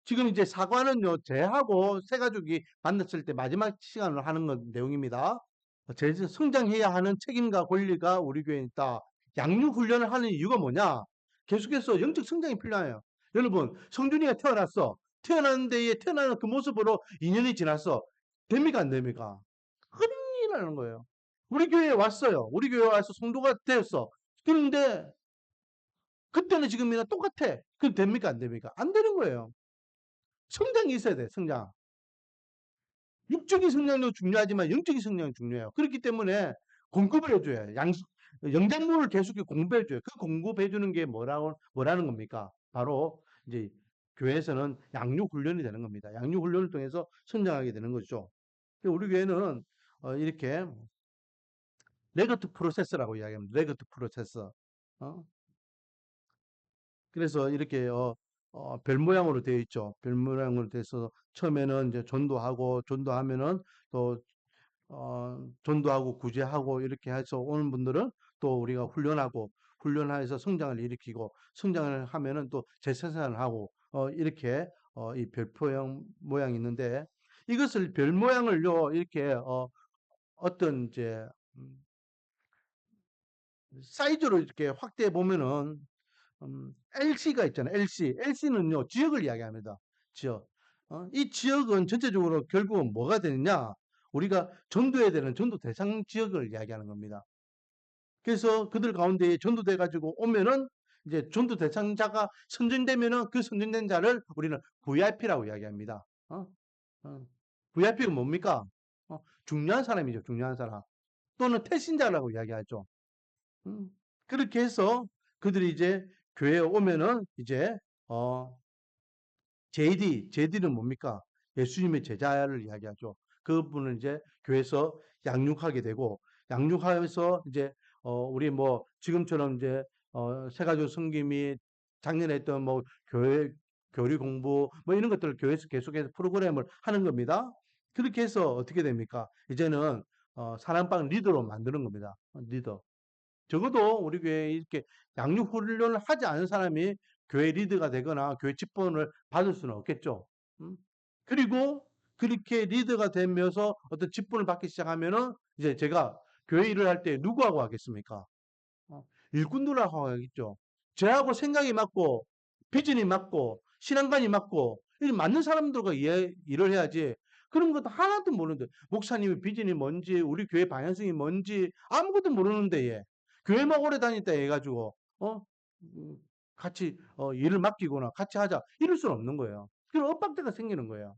지금 이제 사과는요, 제하고 새 가족이 만났을 때 마지막 시간으로 하는 건 내용입니다. 성장해야 하는 책임과 권리가 우리 교회에 있다. 양육 훈련을 하는 이유가 뭐냐? 계속해서 영적 성장이 필요해요. 여러분, 성준이가 태어났어. 태어났는데 태어나는 그 모습으로 2년이 지났어. 됩니까? 안 됩니까? 큰일이라는 거예요. 우리 교회에 왔어요. 우리 교회에 와서 성도가 되었어. 그런데 그때는 지금이나 똑같아. 그럼 됩니까? 안 됩니까? 안 되는 거예요. 성장이 있어야 돼, 성장. 육적인 성장도 중요하지만 영적인 성장이 중요해요. 그렇기 때문에 공급을 해줘야 해요. 영장물을 계속 공급해줘요. 그 공급해주는 게 뭐라는 겁니까? 바로 이제 교회에서는 양육 훈련이 되는 겁니다. 양육 훈련을 통해서 성장하게 되는 거죠. 우리 교회는 이렇게 레거트 프로세스라고 이야기합니다. 레거트 프로세스. 어? 그래서 이렇게 별 모양으로 되어 있죠. 별 모양으로 돼서 처음에는 이제 전도하면은 또 전도하고 구제하고 이렇게 해서 오는 분들은 또 우리가 훈련하여서 성장을 일으키고 성장을 하면은 또 재생산을 하고 이렇게 이 별표형 모양이 있는데 이것을 별 모양을요 이렇게 어떤 이제 음, 사이즈로 이렇게 확대해 보면은 LC가 있잖아요. LC. LC는요, 지역을 이야기합니다. 지역. 이 지역은 전체적으로 결국은 뭐가 되느냐? 우리가 전도해야 되는 전도 대상 지역을 이야기하는 겁니다. 그래서 그들 가운데 전도돼 가지고 오면은 이제 전도 대상자가 선정되면은 그 선정된 자를 우리는 VIP라고 이야기합니다. VIP가 뭡니까? 중요한 사람이죠. 중요한 사람. 또는 태신자라고 이야기하죠. 음, 그렇게 해서 그들이 이제 교회에 오면은 이제 어 JD는 뭡니까? 예수님의 제자를 이야기하죠. 그분을 이제 교회에서 양육하게 되고 양육하면서 이제 우리 뭐 지금처럼 이제 세가족 섬김이 작년에 했던 뭐 교회 교리 공부 뭐 이런 것들을 교회에서 계속해서 프로그램을 하는 겁니다. 그렇게 해서 어떻게 됩니까? 이제는 사랑방 리더로 만드는 겁니다. 리더. 적어도 우리 교회에 이렇게 양육 훈련을 하지 않은 사람이 교회 리드가 되거나 교회 직분을 받을 수는 없겠죠. 음? 그리고 그렇게 리드가 되면서 어떤 직분을 받기 시작하면은 이제 제가 교회 일을 할 때 누구하고 하겠습니까? 일꾼들하고 하겠죠. 저하고 생각이 맞고 비전이 맞고 신앙관이 맞고 이 맞는 사람들과 일을 해야지. 그런 것도 하나도 모르는데 목사님의 비전이 뭔지 우리 교회 방향성이 뭔지 아무것도 모르는데 얘 교회만 오래 다녔다 해가지고 어 음, 같이 일을 맡기거나 같이 하자 이럴 수는 없는 거예요. 그런 엇박자가 생기는 거예요.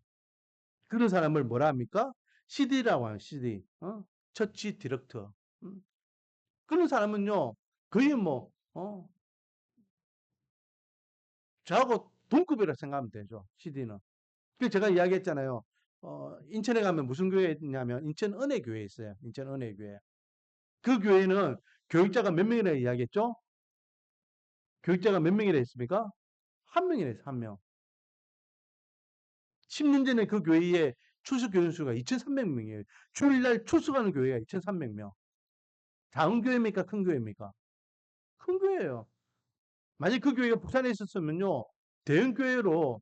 그런 사람을 뭐라 합니까? CD라고 하는 CD. 처치 디렉터. 음. 그런 사람은요 거의 뭐 저하고 동급이라 생각하면 되죠. CD는. 그 제가 이야기했잖아요. 인천에 가면 무슨 교회 있냐면 인천 은혜교회 있어요. 인천 은혜교회. 그 교회는 교육자가 몇 명이라 이야기했죠? 교육자가 몇 명이라 했습니까? 한 명이라 했어요. 한 명. 10년 전에 그 교회에 출석 교인 수가 2,300명이에요. 주일날 출석하는 교회가 2,300명. 작은 교회입니까? 큰 교회입니까? 큰 교회예요. 만약 그 교회가 부산에 있었으면요. 대형 교회로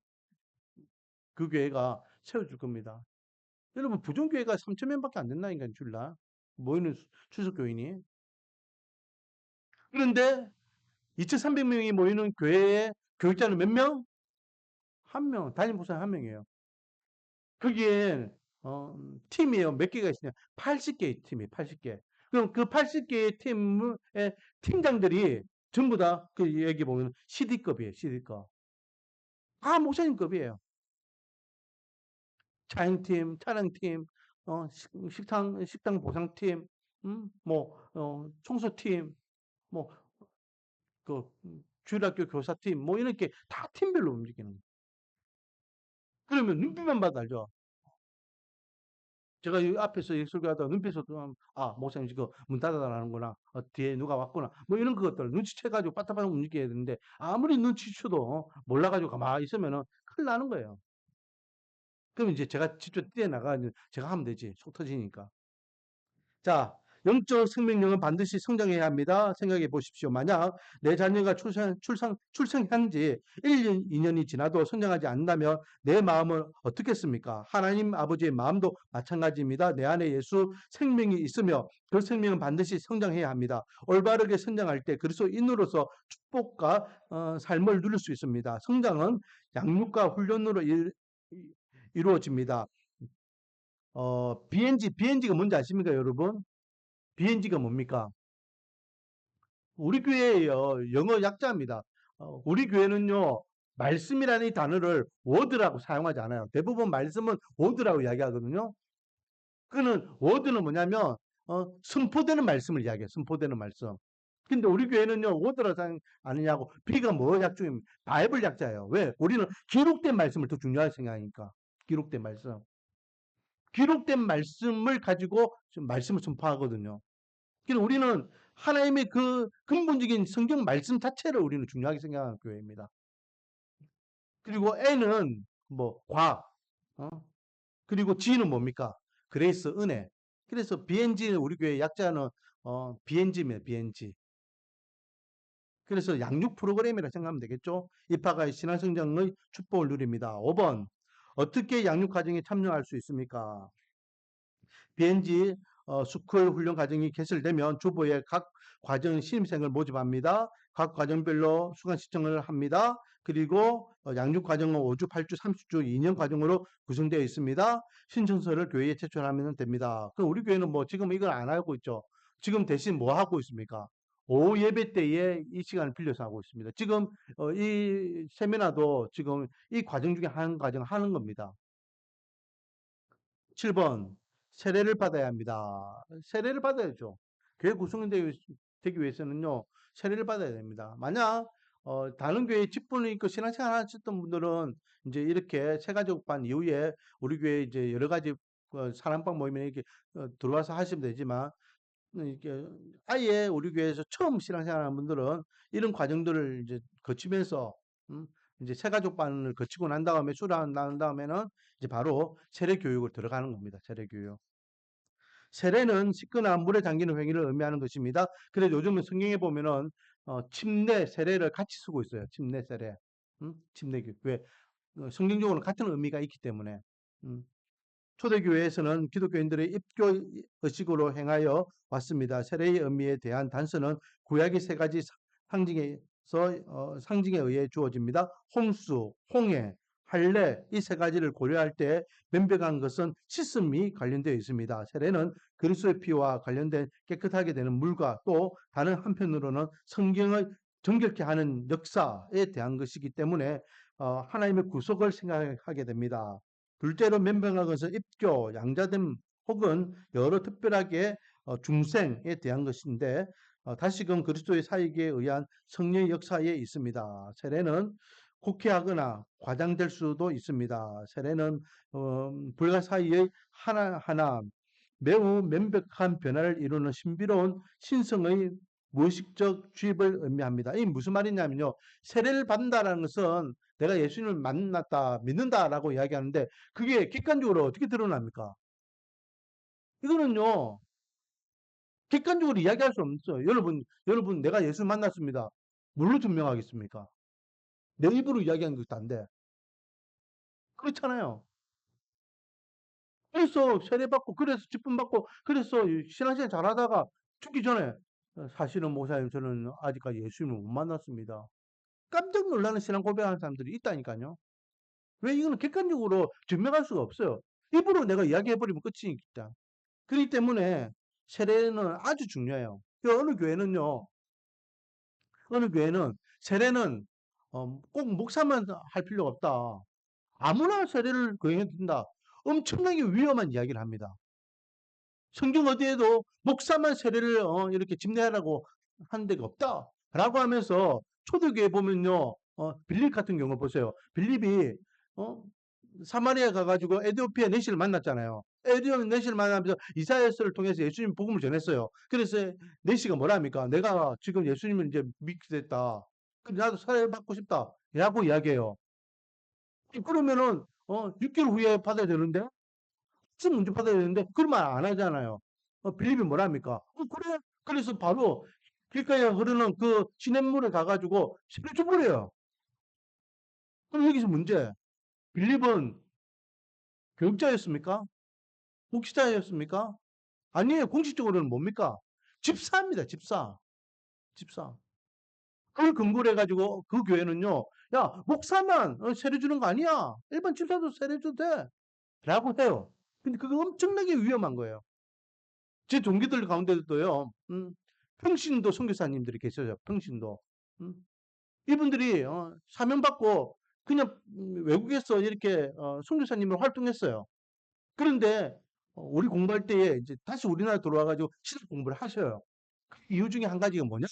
그 교회가 세워줄 겁니다. 여러분 부정교회가 3천 명밖에 안 된다니까요. 주일날 모이는 출석교인이. 그런데 2,300명이 모이는 교회에 교육자는 몇 명? 한 명. 담임 목사님 한 명이에요. 거기에 팀이요. 몇 개가 있으냐? 80개의 팀이 80개. 그럼 그 80개의 팀의 팀장들이 전부 다 그 여기 보면 CD급이에요. CD급. 다 목사님급이에요. 차영팀, 촬영팀, 식당 보상팀, 뭐, 청소팀, 뭐, 그, 주일학교 교사팀, 뭐, 이렇게 다 팀별로 움직이는 거예요. 그러면 눈빛만 봐도 알죠? 제가 이 앞에서 설교하다가 눈빛으로, 목사님 지금 문 닫아달라는구나. 뒤에 누가 왔구나. 뭐 이런 것들 눈치채가지고 빠딱빠딱 움직여야 되는데, 아무리 눈치쳐도 몰라가지고 가만히 있으면은 큰일 나는 거예요. 그럼 이제 제가 직접 뛰어나가, 제가 하면 되지. 속 터지니까. 자, 영적 생명력은 반드시 성장해야 합니다. 생각해 보십시오. 만약 내 자녀가 출생한 지 1년, 2년이 지나도 성장하지 않는다면 내 마음은 어떻겠습니까? 하나님 아버지의 마음도 마찬가지입니다. 내 안에 예수 생명이 있으며 그 생명은 반드시 성장해야 합니다. 올바르게 성장할 때 그리스도인으로서 축복과 삶을 누릴 수 있습니다. 성장은 양육과 훈련으로 이루어집니다. BNG가 뭔지 아십니까, 여러분? BNG가 뭡니까? 우리 교회에요. 영어 약자입니다. 우리 교회는요, 말씀이라는 이 단어를 word라고 사용하지 않아요. 대부분 말씀은 word라고 이야기하거든요. 그는 word는 뭐냐면, 선포되는 말씀을 이야기해요. 선포되는 말씀. 근데 우리 교회는요, word라고 사용 아니냐고. B가 뭐 약중입니다. 바이블 약자예요. 왜? 우리는 기록된 말씀을 더 중요하게 생각하니까. 기록된 말씀. 기록된 말씀을 가지고 말씀을 선포하거든요. 그래서 우리는 하나님의 그 근본적인 성경 말씀 자체를 우리는 중요하게 생각하는 교회입니다. 그리고 N은 뭐 과학, 어? 그리고 G는 뭡니까? 그레이스 은혜. 그래서 BNG는 우리 교회 약자는 BNG입니다. BNG. 그래서 양육 프로그램이라 생각하면 되겠죠. 입학의 신앙 성장의 축복을 누립니다. 5번. 어떻게 양육 과정에 참여할 수 있습니까? BNG 스쿨 훈련 과정이 개설되면 주부의 각 과정 신입생을 모집합니다. 각 과정별로 수강 신청을 합니다. 그리고 양육 과정은 5주, 8주, 30주, 2년 과정으로 구성되어 있습니다. 신청서를 교회에 제출하면 됩니다. 그럼 우리 교회는 뭐 지금 이걸 안 하고 있죠. 지금 대신 뭐 하고 있습니까? 오후 예배 때에 이 시간을 빌려서 하고 있습니다. 지금 이 세미나도 지금 이 과정 중에 한 과정 하는 겁니다. 7번 세례를 받아야 합니다. 세례를 받아야죠. 교회 구성되기 위해서는요. 세례를 받아야 됩니다. 만약 다른 교회 직분이 있고 신앙생활 하셨던 분들은 이제 이렇게 세가족반 이후에 우리 교회 이제 여러 가지 사랑방 모임에 이렇게 들어와서 하시면 되지만 이렇게 아예 우리 교회에서 처음 신앙생활하는 분들은 이런 과정들을 이제 거치면서 음, 이제 세가족반을 거치고 난 다음에 수련 난 다음에는 이제 바로 세례 교육을 들어가는 겁니다. 세례 교육. 세례는 씻거나 물에 잠기는 행위를 의미하는 것입니다. 그래서 요즘은 성경에 보면은 침례, 세례를 같이 쓰고 있어요. 침례, 세례. 침례 교육. 왜? 성경적으로는 같은 의미가 있기 때문에. 음. 초대교회에서는 기독교인들의 입교 의식으로 행하여 왔습니다. 세례의 의미에 대한 단서는 구약의 세 가지 상징에 의해 주어집니다. 홍수, 홍해, 할례 이 세 가지를 고려할 때 명백한 것은 씻음이 관련되어 있습니다. 세례는 그리스도의 피와 관련된 깨끗하게 되는 물과 또 다른 한편으로는 성경을 정결케 하는 역사에 대한 것이기 때문에 하나님의 구속을 생각하게 됩니다. 둘째로 명백한 것은 입교, 양자됨 혹은 여러 특별하게 중생에 대한 것인데 다시금 그리스도의 사역에 의한 성령의 역사에 있습니다. 세례는 국회하거나 과장될 수도 있습니다. 세례는 불가사의의 하나하나 매우 명백한 변화를 이루는 신비로운 신성의 무의식적 주입을 의미합니다. 이게 무슨 말이냐면요. 세례를 받는다는 것은 내가 예수님을 만났다, 믿는다라고 이야기하는데 그게 객관적으로 어떻게 드러납니까? 이거는요. 객관적으로 이야기할 수 없어요. 여러분 내가 예수 만났습니다. 뭘로 증명하겠습니까? 내 입으로 이야기하는 것도 안 돼. 그렇잖아요. 그래서 세례받고 그래서 직분 받고 그래서 신앙생활 잘하다가 죽기 전에 사실은 목사님 저는 아직까지 예수님을 못 만났습니다. 깜짝 놀라는 신앙 고백하는 사람들이 있다니까요. 왜 이거는 객관적으로 증명할 수가 없어요. 입으로 내가 이야기해버리면 끝이니까. 그렇기 때문에 세례는 아주 중요해요. 어느 교회는 세례는 꼭 목사만 할 필요가 없다. 아무나 세례를 거행해도 된다. 엄청나게 위험한 이야기를 합니다. 성경 어디에도 목사만 세례를 이렇게 집례하라고 한 데가 없다. 라고 하면서 초대교회 보면요. 빌립 같은 경우 보세요. 빌립이 어, 사마리아 가가지고 에디오피아 내시를 만났잖아요. 에디오피아 내시를 만나면서 이사야서를 통해서 예수님 복음을 전했어요. 그래서 내시가 뭐랍니까? 내가 지금 예수님을 이제 믿게 됐다. 나도 사례 받고 싶다. 라고 이야기해요. 그러면은 6개월 후에 받아야 되는데 지금 문제 받아야 되는데 그런 말 안 하잖아요. 빌립이 뭐랍니까? 그래. 그래서 바로 길가에 흐르는 그 시냇물에 가가지고 시를 줘버려요. 그럼 여기서 문제. 빌립은 교육자였습니까? 목시자였습니까? 아니에요. 공식적으로는 뭡니까? 집사입니다. 집사. 집사. 그걸 근거로 해가지고 그 교회는요. 야 목사만 세례 주는 거 아니야. 일반 집사도 세례 줘도 돼. 라고 해요. 근데 그거 엄청나게 위험한 거예요. 제 동기들 가운데도요. 평신도 선교사님들이 계셔요. 평신도. 음, 이분들이 사명받고 그냥 외국에서 이렇게 선교사님으로 활동했어요. 그런데 우리 공부할 때에 이제 다시 우리나라 들어와가지고 신학 공부를 하셔요. 그 이유 중에 한 가지가 뭐냐?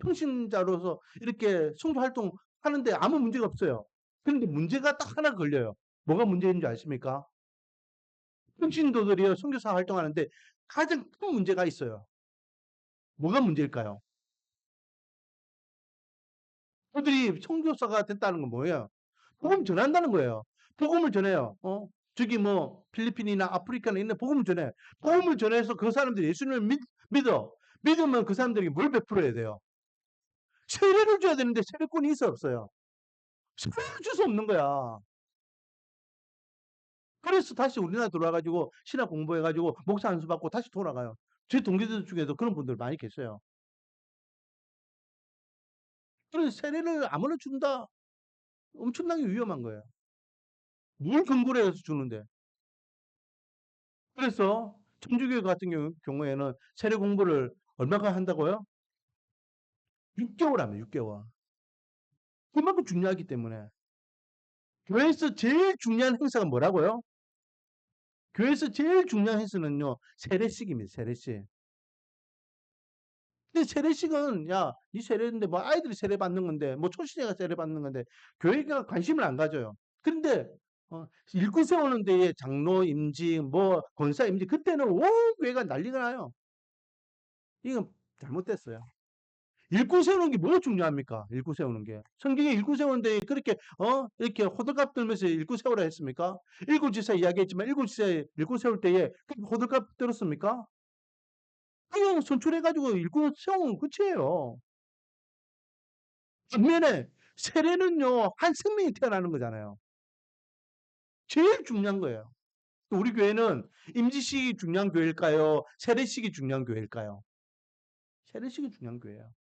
평신자로서 이렇게 선교 활동 하는데 아무 문제가 없어요. 그런데 문제가 딱 하나 걸려요. 뭐가 문제인지 아십니까? 평신도들이요 선교사 활동하는데 가장 큰 문제가 있어요. 뭐가 문제일까요? 그들이 선교사가 됐다는 건 뭐예요? 복음 전한다는 거예요. 복음을 전해요. 저기 뭐 필리핀이나 아프리카나 있는 복음을 전해. 복음을 전해서 그 사람들이 예수님을 믿어. 믿으면 그 사람들에게 뭘 베풀어야 돼요? 세례를 줘야 되는데 세례권이 있어 없어요? 세례를 줄 수 없는 거야. 그래서 다시 우리나라 들어와가지고 신학 공부해가지고 목사 안수 받고 다시 돌아가요. 제 동기들 중에도 그런 분들 많이 계세요. 그래서 세례를 아무나 준다? 엄청나게 위험한 거예요. 뭘 근거로 해서 주는데. 그래서 천주교 같은 경우에는 세례 공부를 얼마나 한다고요? 6개월 하면 6개월. 그만큼 중요하기 때문에. 교회에서 제일 중요한 행사가 뭐라고요? 교회에서 제일 중요한 행사는요, 세례식입니다, 세례식. 근데 세례식은, 야, 이 세례인데, 뭐, 아이들이 세례 받는 건데, 뭐, 초신자가 세례 받는 건데, 교회가 관심을 안 가져요. 그런데, 일꾼 세우는 데에 장로 임직, 뭐, 권사 임직, 그때는 온 교회가 난리가 나요. 이건 잘못됐어요. 일꾼 세우는 게 뭐가 중요합니까? 일꾼 세우는 게. 성경에 일꾼 세우는데 그렇게, 이렇게 호들갑 떨면서 일꾼 세우라 했습니까? 일곱 지사 이야기했지만 일곱 지사 일꾼 세울 때에 그렇게 호들갑 떨었습니까? 그냥 선출해가지고 일꾼 세우면 끝이에요. 반면에 세례는요, 한 생명이 태어나는 거잖아요. 제일 중요한 거예요. 우리 교회는 임지식이 중요한 교회일까요? 세례식이 중요한 교회일까요? 세례식이 중요한 교회예요.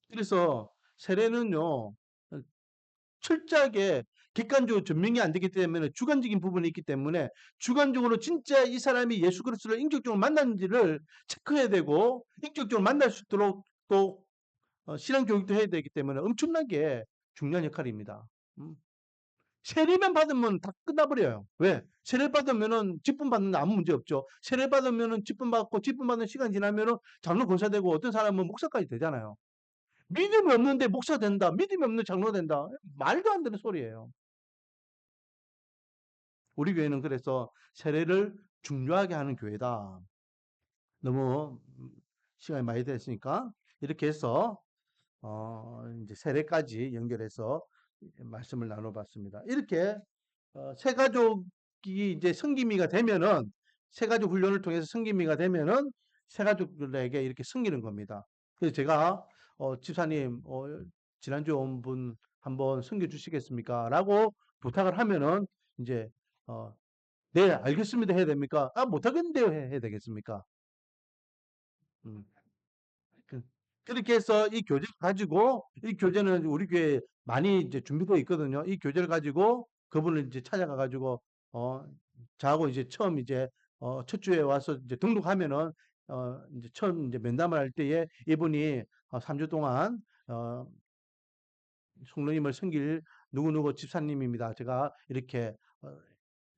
그래서 세례는요, 철저하게 객관적으로 증명이 안 되기 때문에 주관적인 부분이 있기 때문에 주관적으로 진짜 이 사람이 예수 그리스도를 인격적으로 만났는지를 체크해야 되고 인격적으로 만날 수 있도록 또 신앙 교육도 해야 되기 때문에 엄청나게 중요한 역할입니다. 세례만 받으면 다 끝나버려요. 왜? 세례 받으면은 직분 받는 데 아무 문제 없죠. 세례 받으면은 직분 받고 직분 받는 시간 지나면은 장로 권사 되고 어떤 사람은 목사까지 되잖아요. 믿음이 없는데 목사 된다. 믿음이 없는 장로 된다. 말도 안 되는 소리예요. 우리 교회는 그래서 세례를 중요하게 하는 교회다. 너무 시간이 많이 됐으니까 이렇게 해서 이제 세례까지 연결해서 말씀을 나눠봤습니다. 이렇게 새가족이 이제 성기미가 되면은 새가족 훈련을 통해서 성기미가 되면은 새가족들에게 이렇게 섬기는 겁니다. 그래서 제가 집사님 지난주에 온 분 한번 섬겨 주시겠습니까? 라고 부탁을 하면은 이제 네, 알겠습니다 해야 됩니까? 아, 못하겠는데요 해야 되겠습니까? 음. 그- 그렇게 해서 이 교재 가지고 이 교재는 우리 교회에 많이 이제 준비되어 있거든요. 이 교재를 가지고 그분을 이제 찾아가 가지고 어 저하고 이제 처음 이제 첫 주에 와서 이제 등록하면은 이제 처음 이제 면담을 할 때에 이분이 3주 동안 성도님을 섬길 누구누구 집사님입니다. 제가 이렇게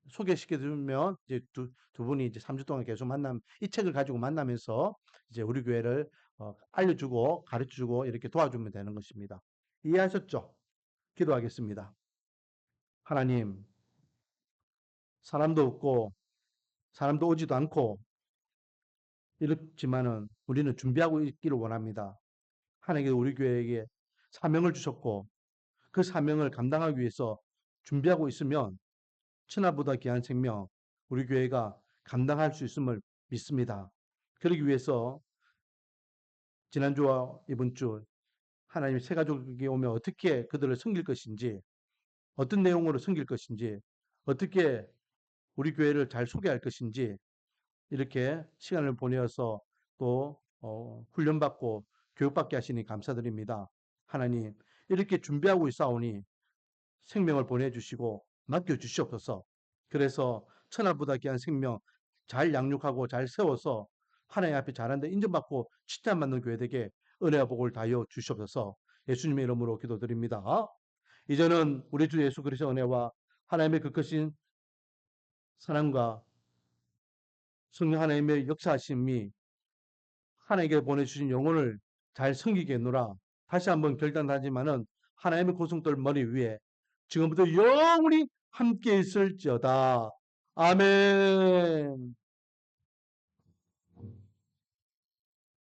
소개시켜 주면 이제 두 분이 이제 3주 동안 계속 이 책을 가지고 만나면서 이제 우리 교회를 알려주고 가르쳐주고 이렇게 도와주면 되는 것입니다. 이해하셨죠? 기도하겠습니다. 하나님, 사람도 없고 사람도 오지도 않고 이렇지만은 우리는 준비하고 있기를 원합니다. 하나님께서 우리 교회에게 사명을 주셨고 그 사명을 감당하기 위해서 준비하고 있으면 천하보다 귀한 생명 우리 교회가 감당할 수 있음을 믿습니다. 그러기 위해서 지난주와 이번 주 하나님 새 가족이 오면 어떻게 그들을 섬길 것인지, 어떤 내용으로 섬길 것인지, 어떻게 우리 교회를 잘 소개할 것인지 이렇게 시간을 보내어서 또 훈련받고 교육받게 하시니 감사드립니다. 하나님 이렇게 준비하고 있사오니 생명을 보내주시고 맡겨주시옵소서. 그래서 천하보다 귀한 생명 잘 양육하고 잘 세워서 하나님 앞에 잘한다 인정받고 칭찬받는 교회 되게 은혜와 복을 다하여 주시옵소서. 예수님의 이름으로 기도드립니다. 이제는 우리 주 예수 그리스도의 은혜와 하나님의 그 크신 사랑과 성령 하나님의 역사하심이 하나님께 보내주신 영혼을 잘 섬기겠노라. 다시 한번 결단하지만은 하나님의 고성들 머리 위에 지금부터 영원히 함께 있을지어다. 아멘.